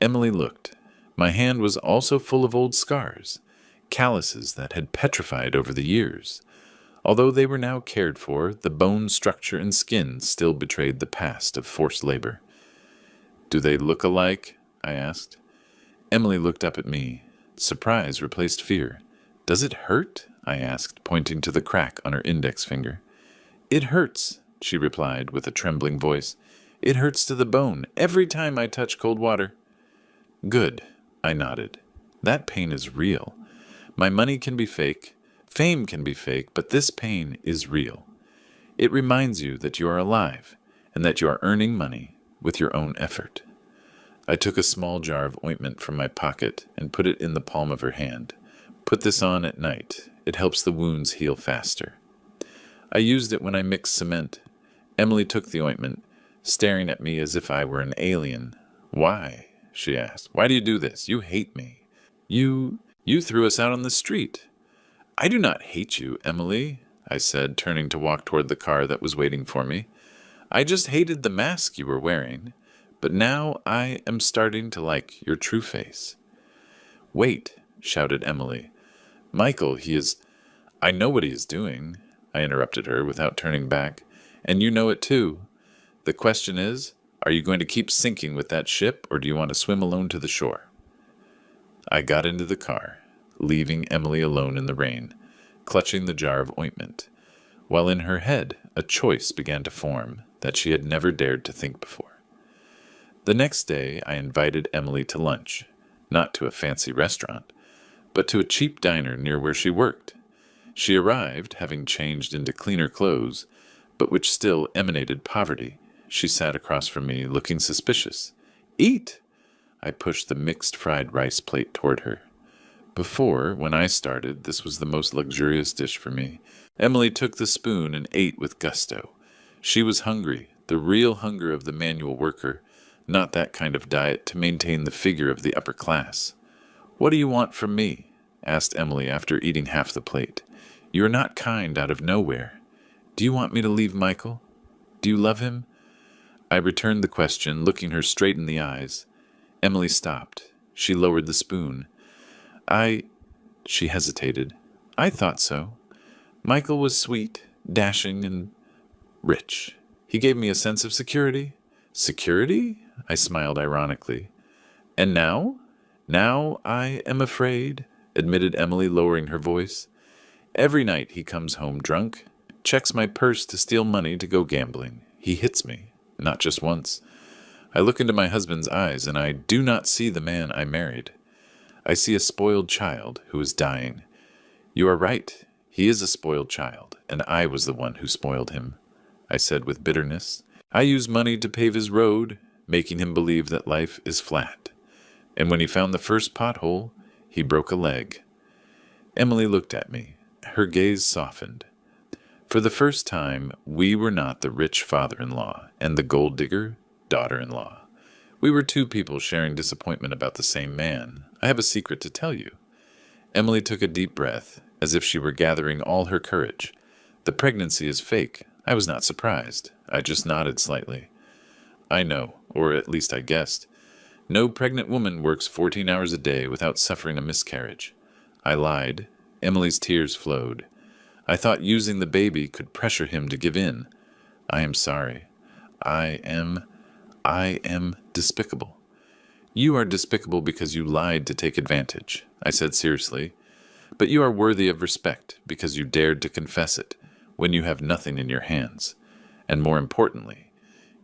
Emily looked. My hand was also full of old scars, calluses that had petrified over the years. Although they were now cared for, the bone structure and skin still betrayed the past of forced labor. "Do they look alike?" I asked. Emily looked up at me. Surprise replaced fear. "Does it hurt?" I asked, pointing to the crack on her index finger. "It hurts," she replied with a trembling voice. "It hurts to the bone every time I touch cold water." "Good," I nodded. "That pain is real. My money can be fake. Fame can be fake, but this pain is real. It reminds you that you are alive and that you are earning money with your own effort." I took a small jar of ointment from my pocket and put it in the palm of her hand. "Put this on at night. It helps the wounds heal faster." I used it when I mixed cement. Emily took the ointment, staring at me as if I were an alien. "Why?" she asked. "Why do you do this? You hate me. You threw us out on the street." "I do not hate you, Emily," I said, turning to walk toward the car that was waiting for me. "I just hated the mask you were wearing, but now I am starting to like your true face." "Wait," shouted Emily. "Michael, I know what he is doing," I interrupted her without turning back, "and you know it too. The question is, are you going to keep sinking with that ship, or do you want to swim alone to the shore?" I got into the car, leaving Emily alone in the rain, clutching the jar of ointment, while in her head a choice began to form that she had never dared to think before. The next day I invited Emily to lunch, not to a fancy restaurant, but to a cheap diner near where she worked. She arrived, having changed into cleaner clothes, but which still emanated poverty. She sat across from me, looking suspicious. "Eat!" I pushed the mixed fried rice plate toward her. Before, when I started, this was the most luxurious dish for me. Emily took the spoon and ate with gusto. She was hungry, the real hunger of the manual worker, not that kind of diet to maintain the figure of the upper class. "What do you want from me?" asked Emily after eating half the plate. "You are not kind out of nowhere. Do you want me to leave Michael? Do you love him?" I returned the question, looking her straight in the eyes. Emily stopped. She lowered the spoon. She hesitated. "I thought so. Michael was sweet, dashing, and rich. He gave me a sense of security." "Security?" I smiled ironically. "And now?" "Now I am afraid," admitted Emily, lowering her voice. "Every night he comes home drunk, checks my purse to steal money to go gambling. He hits me, not just once. I look into my husband's eyes, and I do not see the man I married. I see a spoiled child who is dying. You are right. He is a spoiled child, and I was the one who spoiled him," I said with bitterness. "I used money to pave his road, making him believe that life is flat. And when he found the first pothole, he broke a leg." Emily looked at me. Her gaze softened. For the first time, we were not the rich father-in-law and the gold-digger daughter-in-law. We were two people sharing disappointment about the same man. I have a secret to tell you. Emily took a deep breath, as if she were gathering all her courage. "The pregnancy is fake." I was not surprised. I just nodded slightly. "I know, or at least I guessed. No pregnant woman works 14 hours a day without suffering a miscarriage." I lied. Emily's tears flowed. "I thought using the baby could pressure him to give in. I am sorry. I am despicable." "You are despicable because you lied to take advantage," I said seriously. "But you are worthy of respect because you dared to confess it when you have nothing in your hands. And more importantly,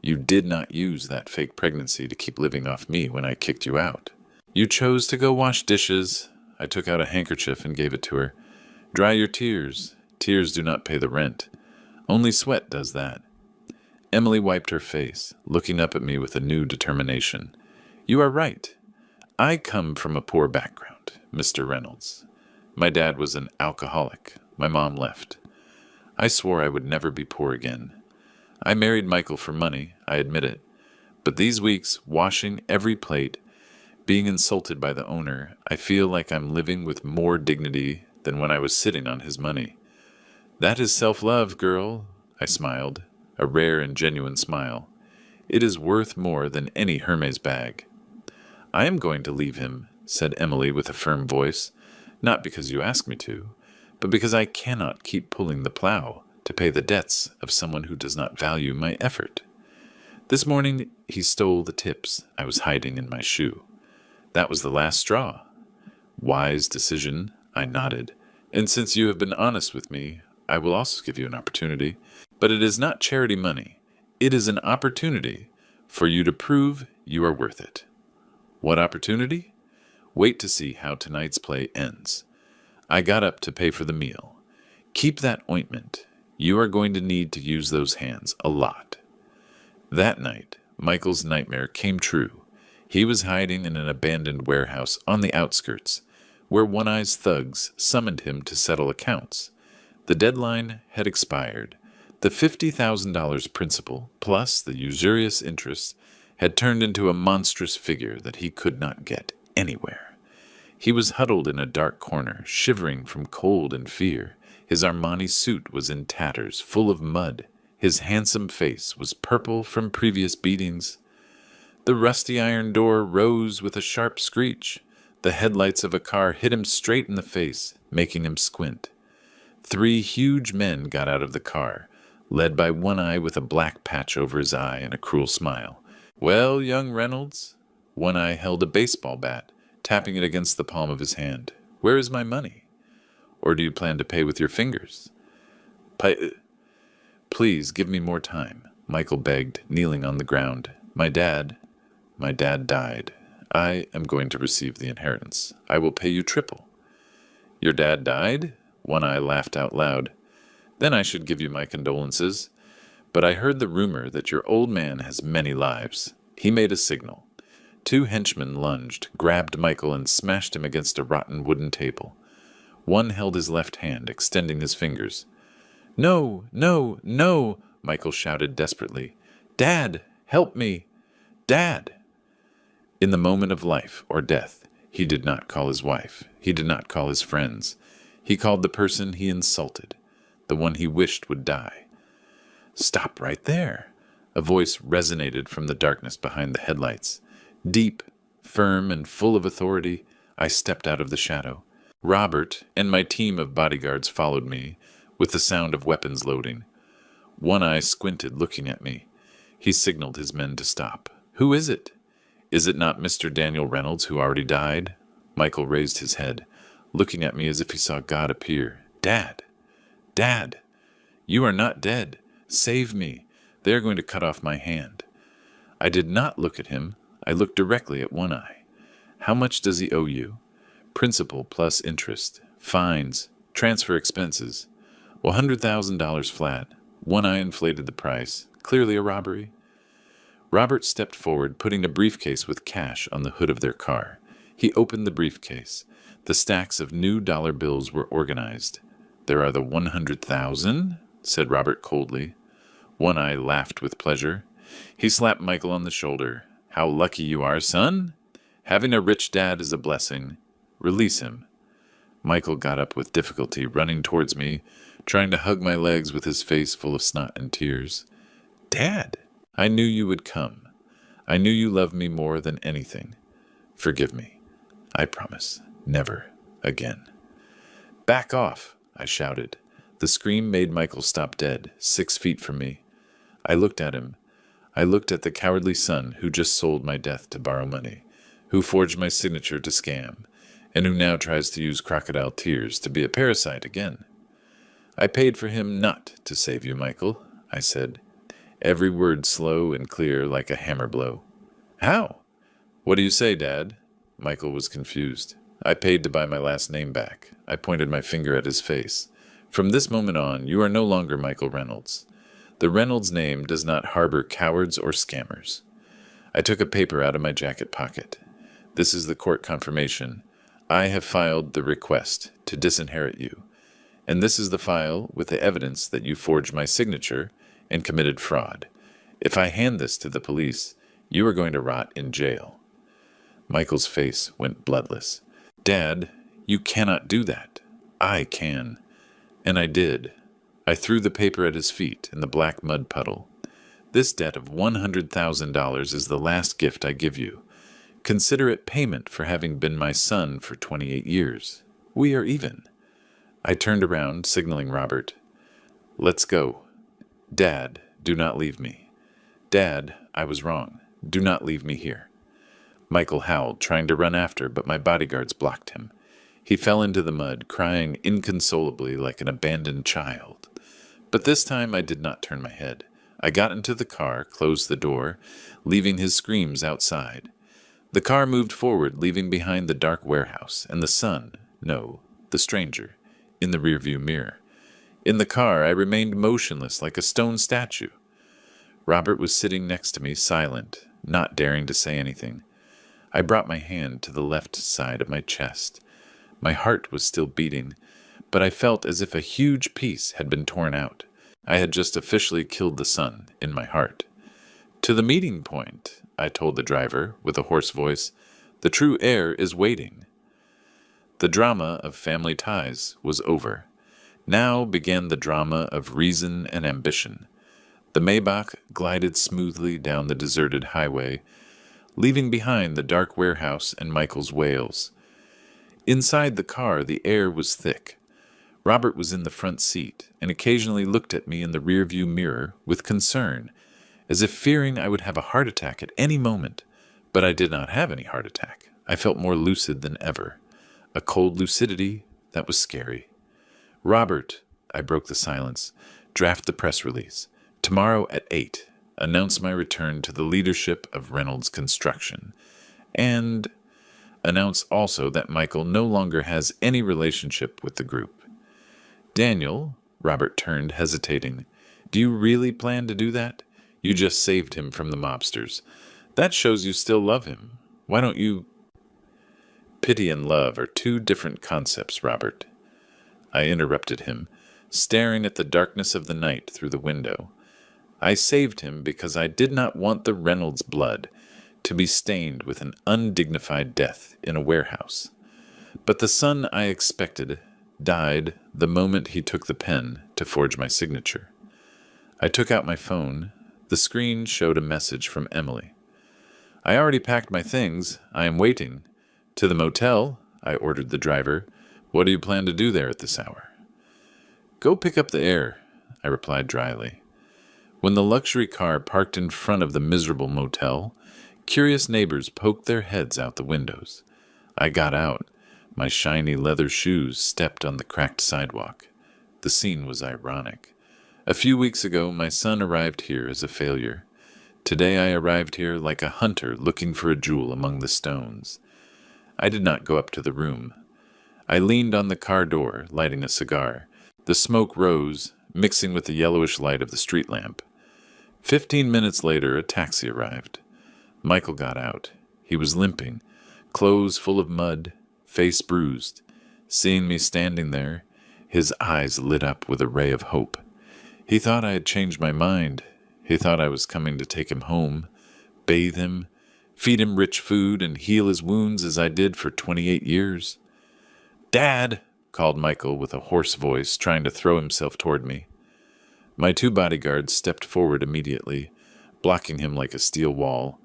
you did not use that fake pregnancy to keep living off me when I kicked you out. You chose to go wash dishes." I took out a handkerchief and gave it to her. "Dry your tears. Tears do not pay the rent. Only sweat does that." Emily wiped her face, looking up at me with a new determination. "You are right. I come from a poor background, Mr. Reynolds. My dad was an alcoholic. My mom left. I swore I would never be poor again. I married Michael for money, I admit it. But these weeks, washing every plate, being insulted by the owner, I feel like I'm living with more dignity than when I was sitting on his money. That is self-love, girl, I smiled, a rare and genuine smile. It is worth more than any Hermes bag. I am going to leave him, said Emily with a firm voice, not because you asked me to, but because I cannot keep pulling the plow to pay the debts of someone who does not value my effort. This morning he stole the tips I was hiding in my shoe. That was the last straw. Wise decision, I nodded. And since you have been honest with me, I will also give you an opportunity. But it is not charity money. It is an opportunity for you to prove you are worth it. What opportunity? Wait to see how tonight's play ends. I got up to pay for the meal. Keep that ointment. You are going to need to use those hands a lot. That night, Michael's nightmare came true. He was hiding in an abandoned warehouse on the outskirts, where One-Eye's thugs summoned him to settle accounts. The deadline had expired. The $50,000 principal, plus the usurious interest, had turned into a monstrous figure that he could not get anywhere. He was huddled in a dark corner, shivering from cold and fear. His Armani suit was in tatters, full of mud. His handsome face was purple from previous beatings. The rusty iron door rose with a sharp screech. The headlights of a car hit him straight in the face, making him squint. 3 huge men got out of the car, led by One-Eye with a black patch over his eye and a cruel smile. Well, young Reynolds, One-Eye held a baseball bat, tapping it against the palm of his hand. Where is my money? Or do you plan to pay with your fingers? Please give me more time, Michael begged, kneeling on the ground. My dad died. I am going to receive the inheritance. I will pay you triple. Your dad died? One-Eye laughed out loud. Then I should give you my condolences. But I heard the rumor that your old man has many lives. He made a signal. 2 henchmen lunged, grabbed Michael, and smashed him against a rotten wooden table. One held his left hand, extending his fingers. No, no, no, Michael shouted desperately. Dad, help me! Dad! In the moment of life or death, he did not call his wife. He did not call his friends. He called the person he insulted, the one he wished would die. Stop right there! A voice resonated from the darkness behind the headlights. Deep, firm, and full of authority, I stepped out of the shadow. Robert and my team of bodyguards followed me, with the sound of weapons loading. One-Eye squinted, looking at me. He signaled his men to stop. Who is it? Is it not Mr. Daniel Reynolds, who already died? Michael raised his head, looking at me as if he saw God appear. Dad! Dad! You are not dead. Save me. They are going to cut off my hand. I did not look at him. I looked directly at One-Eye. How much does he owe you? Principal plus interest, fines, transfer expenses. $100,000 flat. One-Eye inflated the price. Clearly a robbery. Robert stepped forward, putting a briefcase with cash on the hood of their car. He opened the briefcase. The stacks of new dollar bills were organized. There are the 100,000, said Robert coldly. One-Eye laughed with pleasure. He slapped Michael on the shoulder. How lucky you are, son. Having a rich dad is a blessing. Release him. Michael got up with difficulty, running towards me, trying to hug my legs with his face full of snot and tears. Dad, I knew you would come. I knew you loved me more than anything. Forgive me. I promise. Never again. Back off, I shouted. The scream made Michael stop dead, 6 feet from me. I looked at him. I looked at the cowardly son who just sold my death to borrow money, who forged my signature to scam, and who now tries to use crocodile tears to be a parasite again. I paid for him not to save you, Michael, I said, every word slow and clear like a hammer blow. How? What do you say, Dad? Michael was confused. I paid to buy my last name back. I pointed my finger at his face. From this moment on, you are no longer Michael Reynolds. The Reynolds name does not harbor cowards or scammers. I took a paper out of my jacket pocket. This is the court confirmation. I have filed the request to disinherit you. And this is the file with the evidence that you forged my signature and committed fraud. If I hand this to the police, you are going to rot in jail." Michael's face went bloodless. "Dad, you cannot do that. I can." And I did. I threw the paper at his feet in the black mud puddle. "This debt of $100,000 is the last gift I give you. Consider it payment for having been my son for 28 years. We are even." I turned around, signaling Robert. "Let's go. Dad, do not leave me. Dad, I was wrong. Do not leave me here." Michael howled, trying to run after, but my bodyguards blocked him. He fell into the mud, crying inconsolably like an abandoned child. But this time I did not turn my head. I got into the car, closed the door, leaving his screams outside. The car moved forward, leaving behind the dark warehouse and the son, no, the stranger, in the rearview mirror. In the car, I remained motionless like a stone statue. Robert was sitting next to me, silent, not daring to say anything. I brought my hand to the left side of my chest. My heart was still beating, but I felt as if a huge piece had been torn out. I had just officially killed the son in my heart. "To the meeting point," I told the driver with a hoarse voice. "The true heir is waiting." The drama of family ties was over. Now began the drama of reason and ambition. The Maybach glided smoothly down the deserted highway, leaving behind the dark warehouse and Michael's wails. Inside the car, the air was thick. Robert was in the front seat and occasionally looked at me in the rearview mirror with concern, as if fearing I would have a heart attack at any moment. But I did not have any heart attack. I felt more lucid than ever. A cold lucidity that was scary. "Robert," I broke the silence, "draft the press release. Tomorrow at 8, announce my return to the leadership of Reynolds Construction. And announce also that Michael no longer has any relationship with the group." "Daniel," Robert turned, hesitating, "do you really plan to do that? You just saved him from the mobsters. That shows you still love him. Why don't you—" "Pity and love are two different concepts, Robert." I interrupted him, staring at the darkness of the night through the window. "I saved him because I did not want the Reynolds blood to be stained with an undignified death in a warehouse. But the son I expected died the moment he took the pen to forge my signature." I took out my phone. The screen showed a message from Emily. "I already packed my things. I am waiting." "To the motel," I ordered the driver. "What do you plan to do there at this hour?" "Go pick up the air," I replied dryly. When the luxury car parked in front of the miserable motel, curious neighbors poked their heads out the windows. I got out. My shiny leather shoes stepped on the cracked sidewalk. The scene was ironic. A few weeks ago, my son arrived here as a failure. Today I arrived here like a hunter looking for a jewel among the stones. I did not go up to the room. I leaned on the car door, lighting a cigar. The smoke rose, mixing with the yellowish light of the street lamp. 15 minutes later, a taxi arrived. Michael got out. He was limping, clothes full of mud, face bruised. Seeing me standing there, his eyes lit up with a ray of hope. He thought I had changed my mind. He thought I was coming to take him home, bathe him, feed him rich food, and heal his wounds as I did for 28 years. "Dad!" called Michael with a hoarse voice, trying to throw himself toward me. My 2 bodyguards stepped forward immediately, blocking him like a steel wall.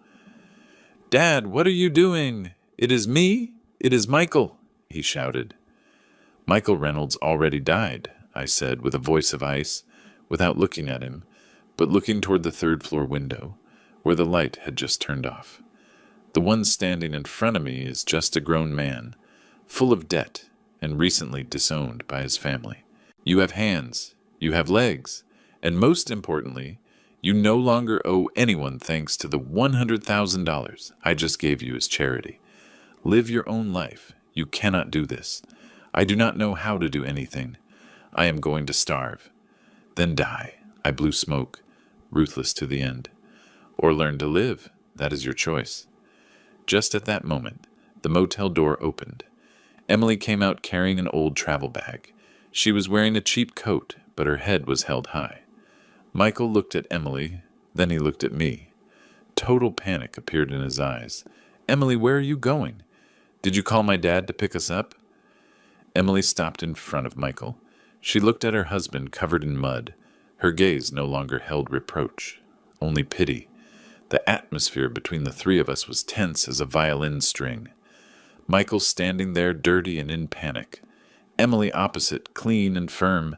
"Dad, what are you doing? It is me. It is Michael," he shouted. "Michael Reynolds already died," I said with a voice of ice, without looking at him, but looking toward the 3rd-floor window, where the light had just turned off. "The one standing in front of me is just a grown man, full of debt and recently disowned by his family. You have hands, you have legs, and most importantly, you no longer owe anyone thanks to the $100,000 I just gave you as charity. Live your own life. You cannot do this. I do not know how to do anything. I am going to starve. Then die." I blew smoke, ruthless to the end. "Or learn to live. That is your choice." Just at that moment, the motel door opened. Emily came out carrying an old travel bag. She was wearing a cheap coat, but her head was held high. Michael looked at Emily, then he looked at me. Total panic appeared in his eyes. Emily, where are you going? Did you call my dad to pick us up? Emily stopped in front of Michael. She looked at her husband covered in mud. Her gaze no longer held reproach, only pity. The atmosphere between the three of us was tense as a violin string. Michael standing there dirty and in panic. Emily opposite, clean and firm.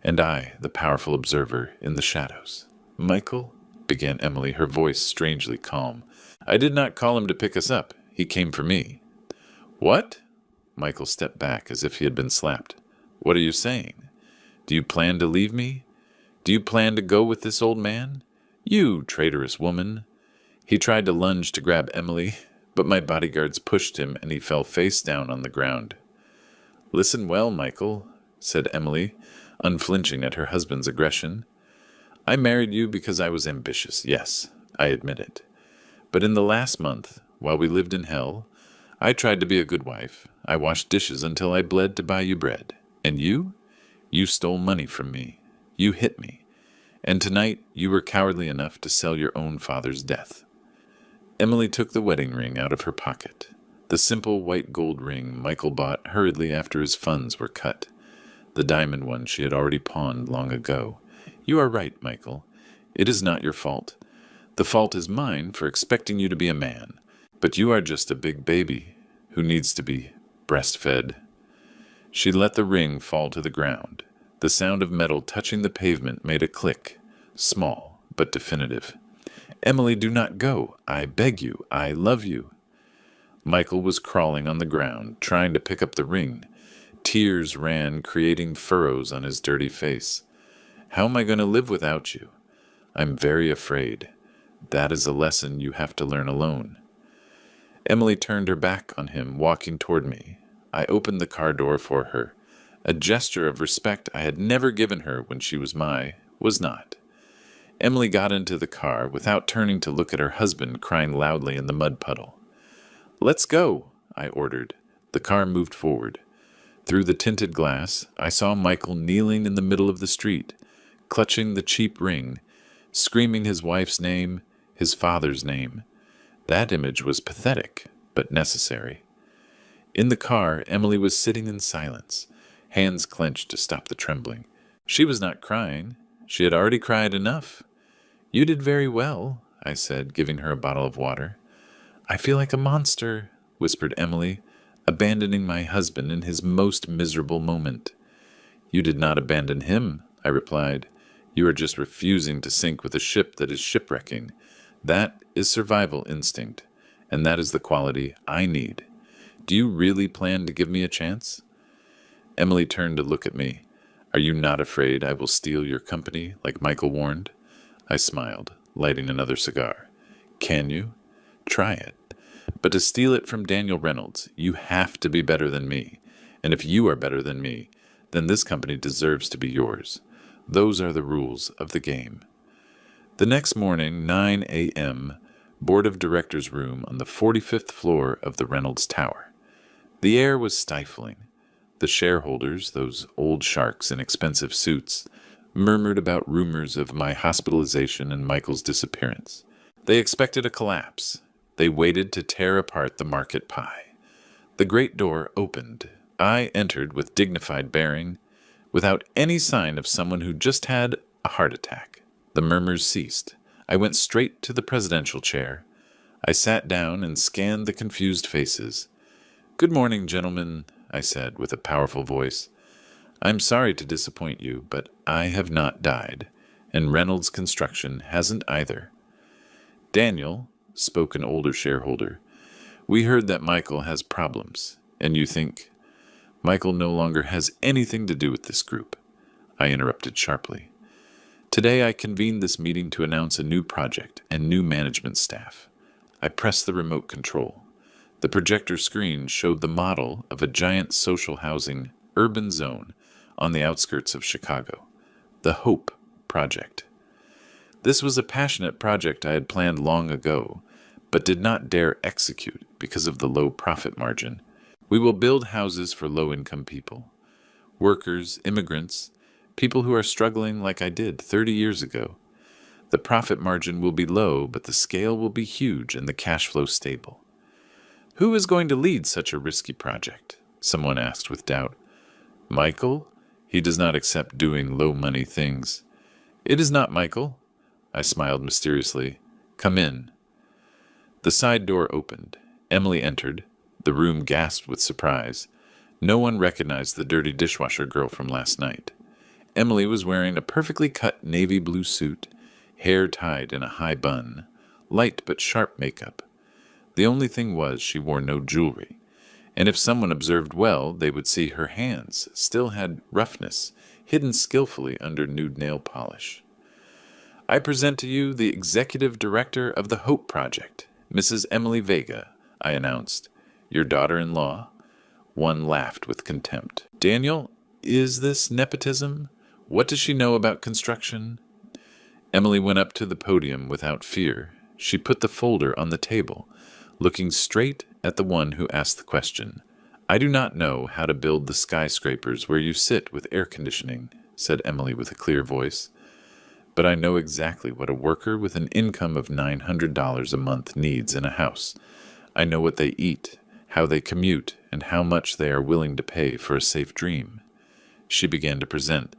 And I, the powerful observer, in the shadows. Michael, began Emily, her voice strangely calm. I did not call him to pick us up. He came for me. What? Michael stepped back as if he had been slapped. What are you saying? Do you plan to leave me? Do you plan to go with this old man? You traitorous woman. He tried to lunge to grab Emily, but my bodyguards pushed him and he fell face down on the ground. Listen well, Michael, said Emily, unflinching at her husband's aggression. I married you because I was ambitious, yes, I admit it. But in the last month, while we lived in hell, I tried to be a good wife. I washed dishes until I bled to buy you bread. And you? You stole money from me. You hit me. And tonight you were cowardly enough to sell your own father's death. Emily took the wedding ring out of her pocket. The simple white gold ring Michael bought hurriedly after his funds were cut. The diamond one she had already pawned long ago. You are right, Michael. It is not your fault. The fault is mine for expecting you to be a man. But you are just a big baby who needs to be breastfed. She let the ring fall to the ground. The sound of metal touching the pavement made a click, small but definitive. Emily, do not go. I beg you. I love you. Michael was crawling on the ground, trying to pick up the ring. Tears ran, creating furrows on his dirty face. How am I going to live without you? I'm very afraid. That is a lesson you have to learn alone. Emily turned her back on him, walking toward me. I opened the car door for her. A gesture of respect I had never given her when she was not. Emily got into the car without turning to look at her husband crying loudly in the mud puddle. Let's go, I ordered. The car moved forward. Through the tinted glass, I saw Michael kneeling in the middle of the street, clutching the cheap ring, screaming his wife's name, his father's name. That image was pathetic, but necessary. In the car, Emily was sitting in silence, hands clenched to stop the trembling. She was not crying. She had already cried enough. You did very well, I said, giving her a bottle of water. I feel like a monster, whispered Emily, abandoning my husband in his most miserable moment. You did not abandon him, I replied. You are just refusing to sink with a ship that is shipwrecking. That is survival instinct, and that is the quality I need. Do you really plan to give me a chance? Emily turned to look at me. Are you not afraid I will steal your company, like Michael warned? I smiled, lighting another cigar. Can you? Try it. But to steal it from Daniel Reynolds, you have to be better than me. And if you are better than me, then this company deserves to be yours. Those are the rules of the game. The next morning, 9 a.m., Board of Directors room on the 45th floor of the Reynolds Tower. The air was stifling. The shareholders, those old sharks in expensive suits, murmured about rumors of my hospitalization and Michael's disappearance. They expected a collapse. They waited to tear apart the market pie. The great door opened. I entered with dignified bearing, without any sign of someone who just had a heart attack. The murmurs ceased. I went straight to the presidential chair. I sat down and scanned the confused faces. Good morning, gentlemen, I said with a powerful voice. I'm sorry to disappoint you, but I have not died, and Reynolds Construction hasn't either. Daniel, spoke an older shareholder, we heard that Michael has problems, and you think Michael no longer has anything to do with this group. I interrupted sharply. Today I convened this meeting to announce a new project and new management staff. I pressed the remote control. The projector screen showed the model of a giant social housing urban zone on the outskirts of Chicago, the Hope Project. This was a passionate project I had planned long ago, but did not dare execute because of the low profit margin. We will build houses for low-income people, workers, immigrants, People who are struggling like I did 30 years ago. The profit margin will be low, but the scale will be huge and the cash flow stable. Who is going to lead such a risky project? Someone asked with doubt. Michael? He does not accept doing low-money things. It is not Michael. I smiled mysteriously. Come in. The side door opened. Emily entered. The room gasped with surprise. No one recognized the dirty dishwasher girl from last night. Emily was wearing a perfectly cut navy blue suit, hair tied in a high bun, light but sharp makeup. The only thing was she wore no jewelry, and if someone observed well, they would see her hands still had roughness, hidden skillfully under nude nail polish. I present to you the executive director of the Hope Project, Mrs. Emily Vega, I announced. Your daughter-in-law? One laughed with contempt. Daniel, is this nepotism? What does she know about construction? Emily went up to the podium without fear. She put the folder on the table, looking straight at the one who asked the question. I do not know how to build the skyscrapers where you sit with air conditioning, said Emily with a clear voice. But I know exactly what a worker with an income of $900 a month needs in a house. I know what they eat, how they commute, and how much they are willing to pay for a safe dream. She began to present,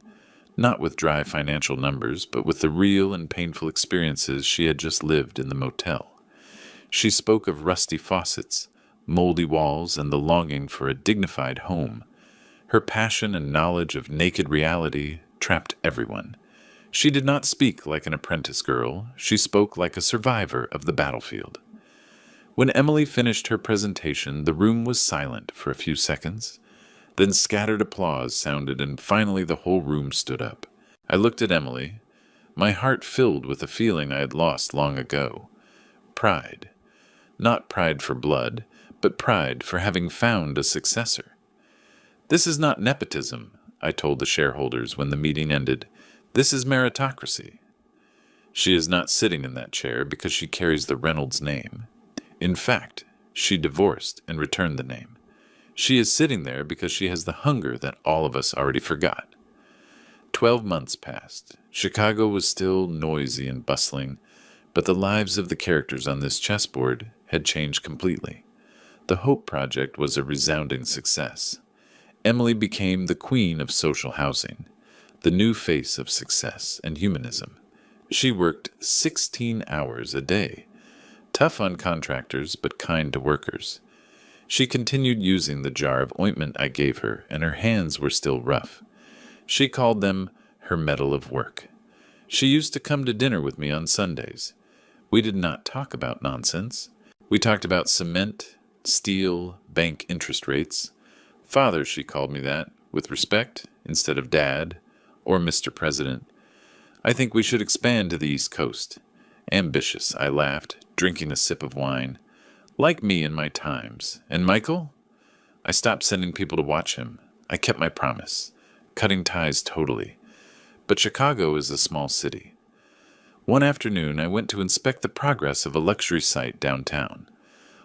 not with dry financial numbers, but with the real and painful experiences she had just lived in the motel. She spoke of rusty faucets, moldy walls, and the longing for a dignified home. Her passion and knowledge of naked reality trapped everyone. She did not speak like an apprentice girl. She spoke like a survivor of the battlefield. When Emily finished her presentation, the room was silent for a few seconds. Then scattered applause sounded, and finally the whole room stood up. I looked at Emily, my heart filled with a feeling I had lost long ago. Pride. Not pride for blood, but pride for having found a successor. This is not nepotism, I told the shareholders when the meeting ended. This is meritocracy. She is not sitting in that chair because she carries the Reynolds name. In fact, she divorced and returned the name. She is sitting there because she has the hunger that all of us already forgot. 12 months passed. Chicago was still noisy and bustling, but the lives of the characters on this chessboard had changed completely. The Hope Project was a resounding success. Emily became the queen of social housing, the new face of success and humanism. She worked 16 hours a day, tough on contractors but kind to workers. She continued using the jar of ointment I gave her, and her hands were still rough. She called them her medal of work. She used to come to dinner with me on Sundays. We did not talk about nonsense. We talked about cement, steel, bank interest rates. Father, she called me that, with respect, instead of Dad, or Mr. President. I think we should expand to the East Coast. Ambitious, I laughed, drinking a sip of wine. Like me in my times. And Michael? I stopped sending people to watch him. I kept my promise, cutting ties totally. But Chicago is a small city. One afternoon, I went to inspect the progress of a luxury site downtown.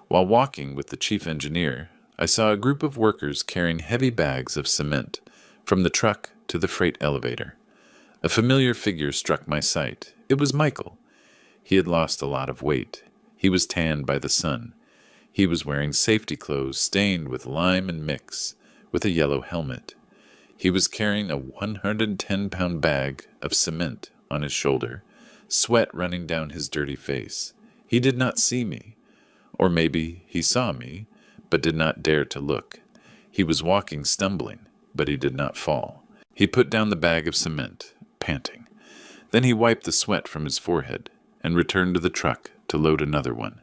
While walking with the chief engineer, I saw a group of workers carrying heavy bags of cement from the truck to the freight elevator. A familiar figure struck my sight. It was Michael. He had lost a lot of weight. He was tanned by the sun. He was wearing safety clothes stained with lime and mix, with a yellow helmet. He was carrying a 110-pound bag of cement on his shoulder, sweat running down his dirty face. He did not see me. Or maybe he saw me, but did not dare to look. He was walking stumbling, but he did not fall. He put down the bag of cement, panting. Then he wiped the sweat from his forehead and returned to the truck to load another one.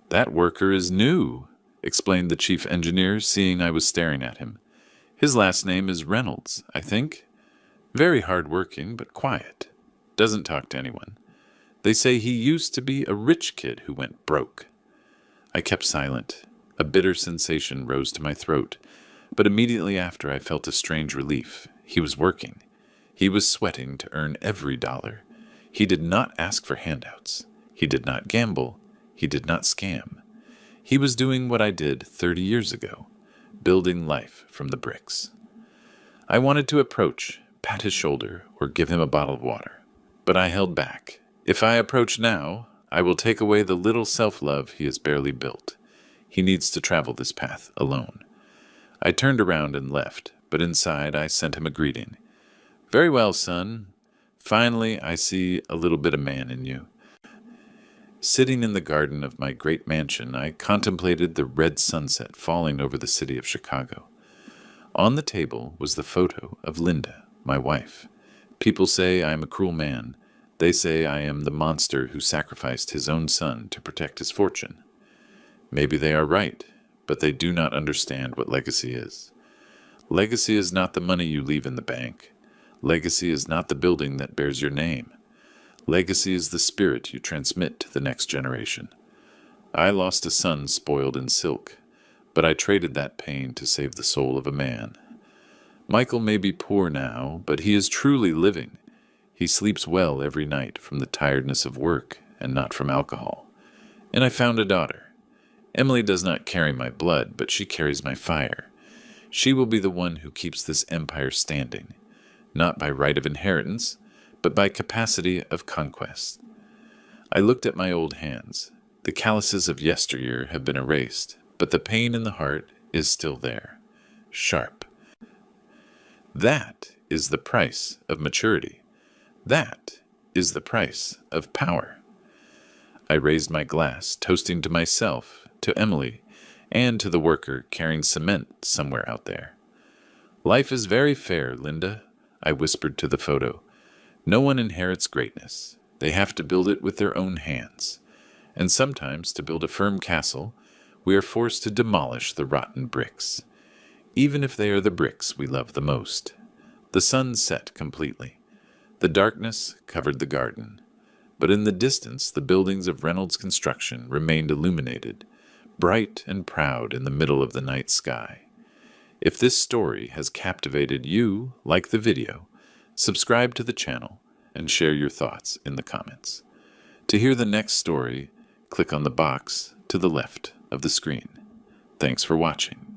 That worker is new, explained the chief engineer, seeing I was staring at him. His last name is Reynolds, I think. Very hard-working, but quiet. Doesn't talk to anyone. They say he used to be a rich kid who went broke. I kept silent. A bitter sensation rose to my throat, but immediately after I felt a strange relief. He was working. He was sweating to earn every dollar. He did not ask for handouts. He did not gamble. He did not scam. He was doing what I did 30 years ago, building life from the bricks. I wanted to approach, pat his shoulder, or give him a bottle of water. But I held back. If I approach now, I will take away the little self-love he has barely built. He needs to travel this path alone. I turned around and left, but inside I sent him a greeting. Very well, son. Finally, I see a little bit of man in you. Sitting in the garden of my great mansion, I contemplated the red sunset falling over the city of Chicago. On the table was the photo of Linda, my wife. People say I am a cruel man. They say I am the monster who sacrificed his own son to protect his fortune. Maybe they are right, but they do not understand what legacy is. Legacy is not the money you leave in the bank. Legacy is not the building that bears your name. Legacy is the spirit you transmit to the next generation. I lost a son spoiled in silk, but I traded that pain to save the soul of a man. Michael may be poor now, but he is truly living. He sleeps well every night from the tiredness of work and not from alcohol. And I found a daughter. Emily does not carry my blood, but she carries my fire. She will be the one who keeps this empire standing, not by right of inheritance, but by capacity of conquest. I looked at my old hands. The calluses of yesteryear have been erased, but the pain in the heart is still there, sharp. That is the price of maturity. That is the price of power. I raised my glass, toasting to myself, to Emily, and to the worker carrying cement somewhere out there. Life is very fair, Linda, I whispered to the photo. No one inherits greatness. They have to build it with their own hands. And sometimes, to build a firm castle, we are forced to demolish the rotten bricks, even if they are the bricks we love the most. The sun set completely. The darkness covered the garden. But in the distance, the buildings of Reynolds Construction remained illuminated, bright and proud in the middle of the night sky. If this story has captivated you, like the video, subscribe to the channel and share your thoughts in the comments. To hear the next story, click on the box to the left of the screen. Thanks for watching.